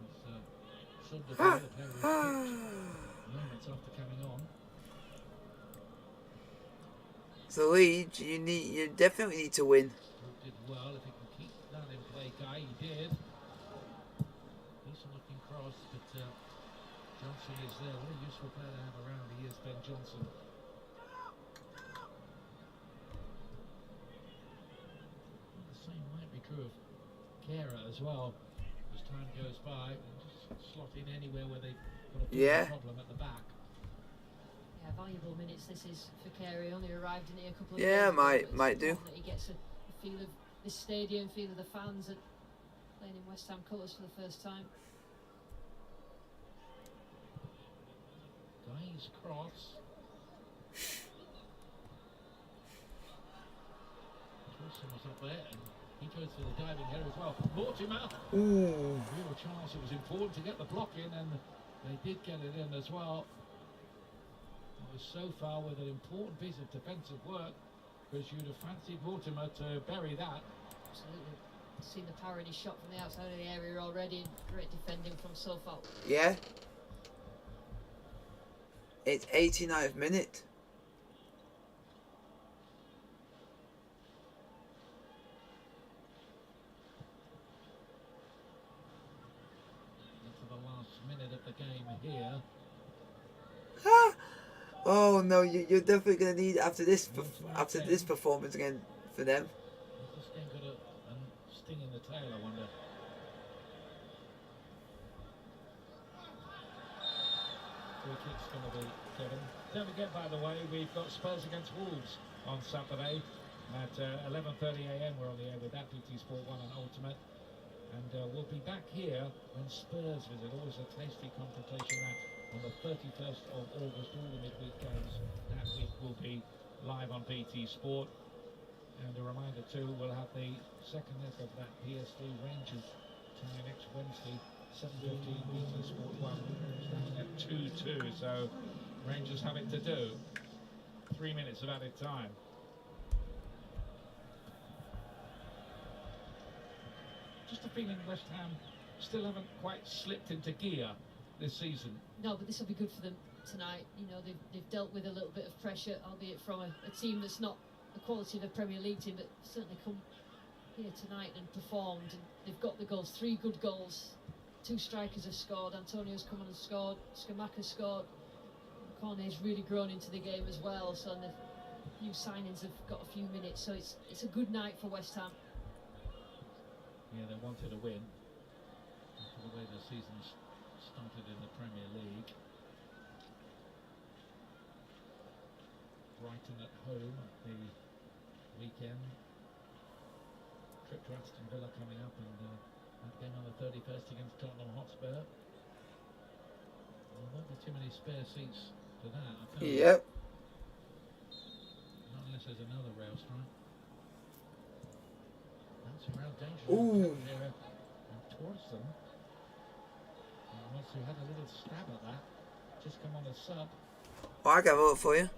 He's subbed the player was picked moments after coming on. So Leeds, you definitely need to win. Did well if he can keep that in play, Guy. He did. Decent looking cross, but Johnson is there. What a useful player to have around. He is Ben Johnson. The same might be true of Kera as well. As time goes by, just slot in anywhere where they've got a problem at the back. Yeah, valuable minutes this is for Carey. Only arrived in here a couple of Yeah, days ago, but might it's do. important that he gets a feel of this stadium, feel of the fans, and playing in West Ham colours for the first time. Guy's cross. Wilson was up there, and he goes for the diving here as well. Mortimer. Ooh. Real chance. It was important to get the block in, and they did get it in as well. It was so far with an important piece of defensive work, because you'd have fancied Mortimer to bury that. Absolutely. Seen the power in his shot from the outside of the area already. Great defending from so far. Yeah. It's 89th minute. Into the last minute of the game here. Oh no, you're definitely gonna need after this performance again for them. This game got a sting in the tail, I wonder. Free kick's going to be given. Don't forget, by the way, we've got Spurs against Wolves on Saturday at 11:30 a.m. We're on the air with that BT Sport 1 and Ultimate. And we'll be back here when Spurs visit. Always a tasty confrontation match on the 31st of August. All the midweek games that week will be live on BT Sport. And a reminder too, we'll have the second leg of that PSG Rangers tie next Wednesday, 7:15 BT Sport 1, starting at 2-2. So Rangers have it to do. 3 minutes of added time. Just a feeling West Ham still haven't quite slipped into gear this season. No, but this will be good for them tonight. You know, they've dealt with a little bit of pressure, albeit from a team that's not the quality of a Premier League team, but certainly come here tonight and performed. And they've got the goals, 3 good goals. 2 strikers have scored. Antonio's come on and scored. Scamacca scored. Cornet's really grown into the game as well. So the new signings have got a few minutes. So it's a good night for West Ham. Yeah, they wanted a win after the way the season's started in the Premier League. Brighton at home at the weekend. Trip to Aston Villa coming up, and that game on the 31st against Tottenham Hotspur. There won't be too many spare seats for that, I think. Yep. Not unless there's another rail strike. That's a real danger. Ooh. And towards them. And once we had a little stab at that, just come on a sub. Well, I can vote for you.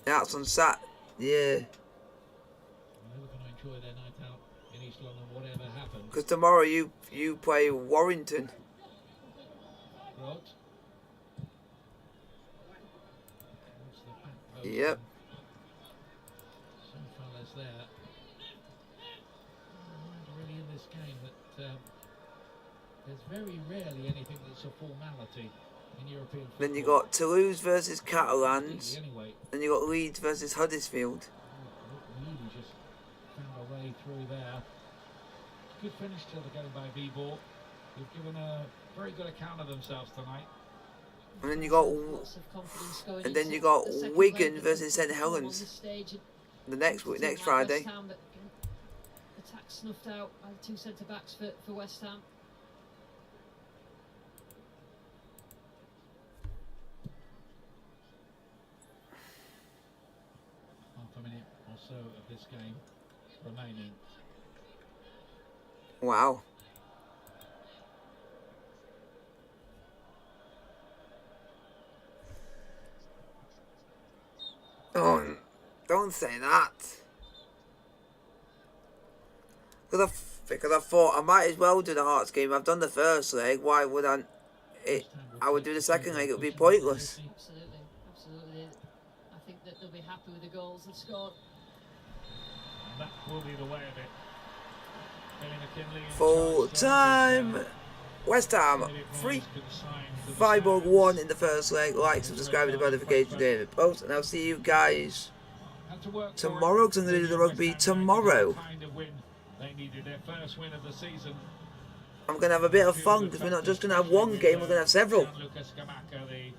That's on Sat. Yeah. They were going to enjoy their night out in East London, whatever happened. Because tomorrow you play Warrington. Rod. Yep. Some fellas there. Really in this game that there's very rarely anything that's a formality in European football. Then you got Toulouse versus Catalans. Anyway, Then you got Leeds versus Huddersfield. really just found a way through there. Good finish to the game by Viborg. who've given a very good account of themselves tonight. And then you got, Lots of confidence going and then into you got the second Wigan leg versus St on Helens this stage. the next week, next Friday. West Ham, but again, attack snuffed out by the two centre backs for West Ham. Half a minute or so of this game remaining. Wow. Don't say that. Because I thought I might as well do the Hearts game. I've done the first leg. Why would I? I would do the second leg. It would be pointless. Absolutely, absolutely. I think that they'll be happy with the goals they've scored. And that will be the way of it. Billy McKinley in Full charge time. there, West Ham David 3. Moyes consigned to the Viborg stands. 1 in the first leg. Like, subscribe, and the notification, David Post, and I'll see you guys Had to work for tomorrow, it. because I'm going to do the West rugby Ham tomorrow. kind of win. They needed their first win of the season. I'm going to have a bit of fun, because we're not just going to have one game, we're going to have several. Lucas Gamaka, the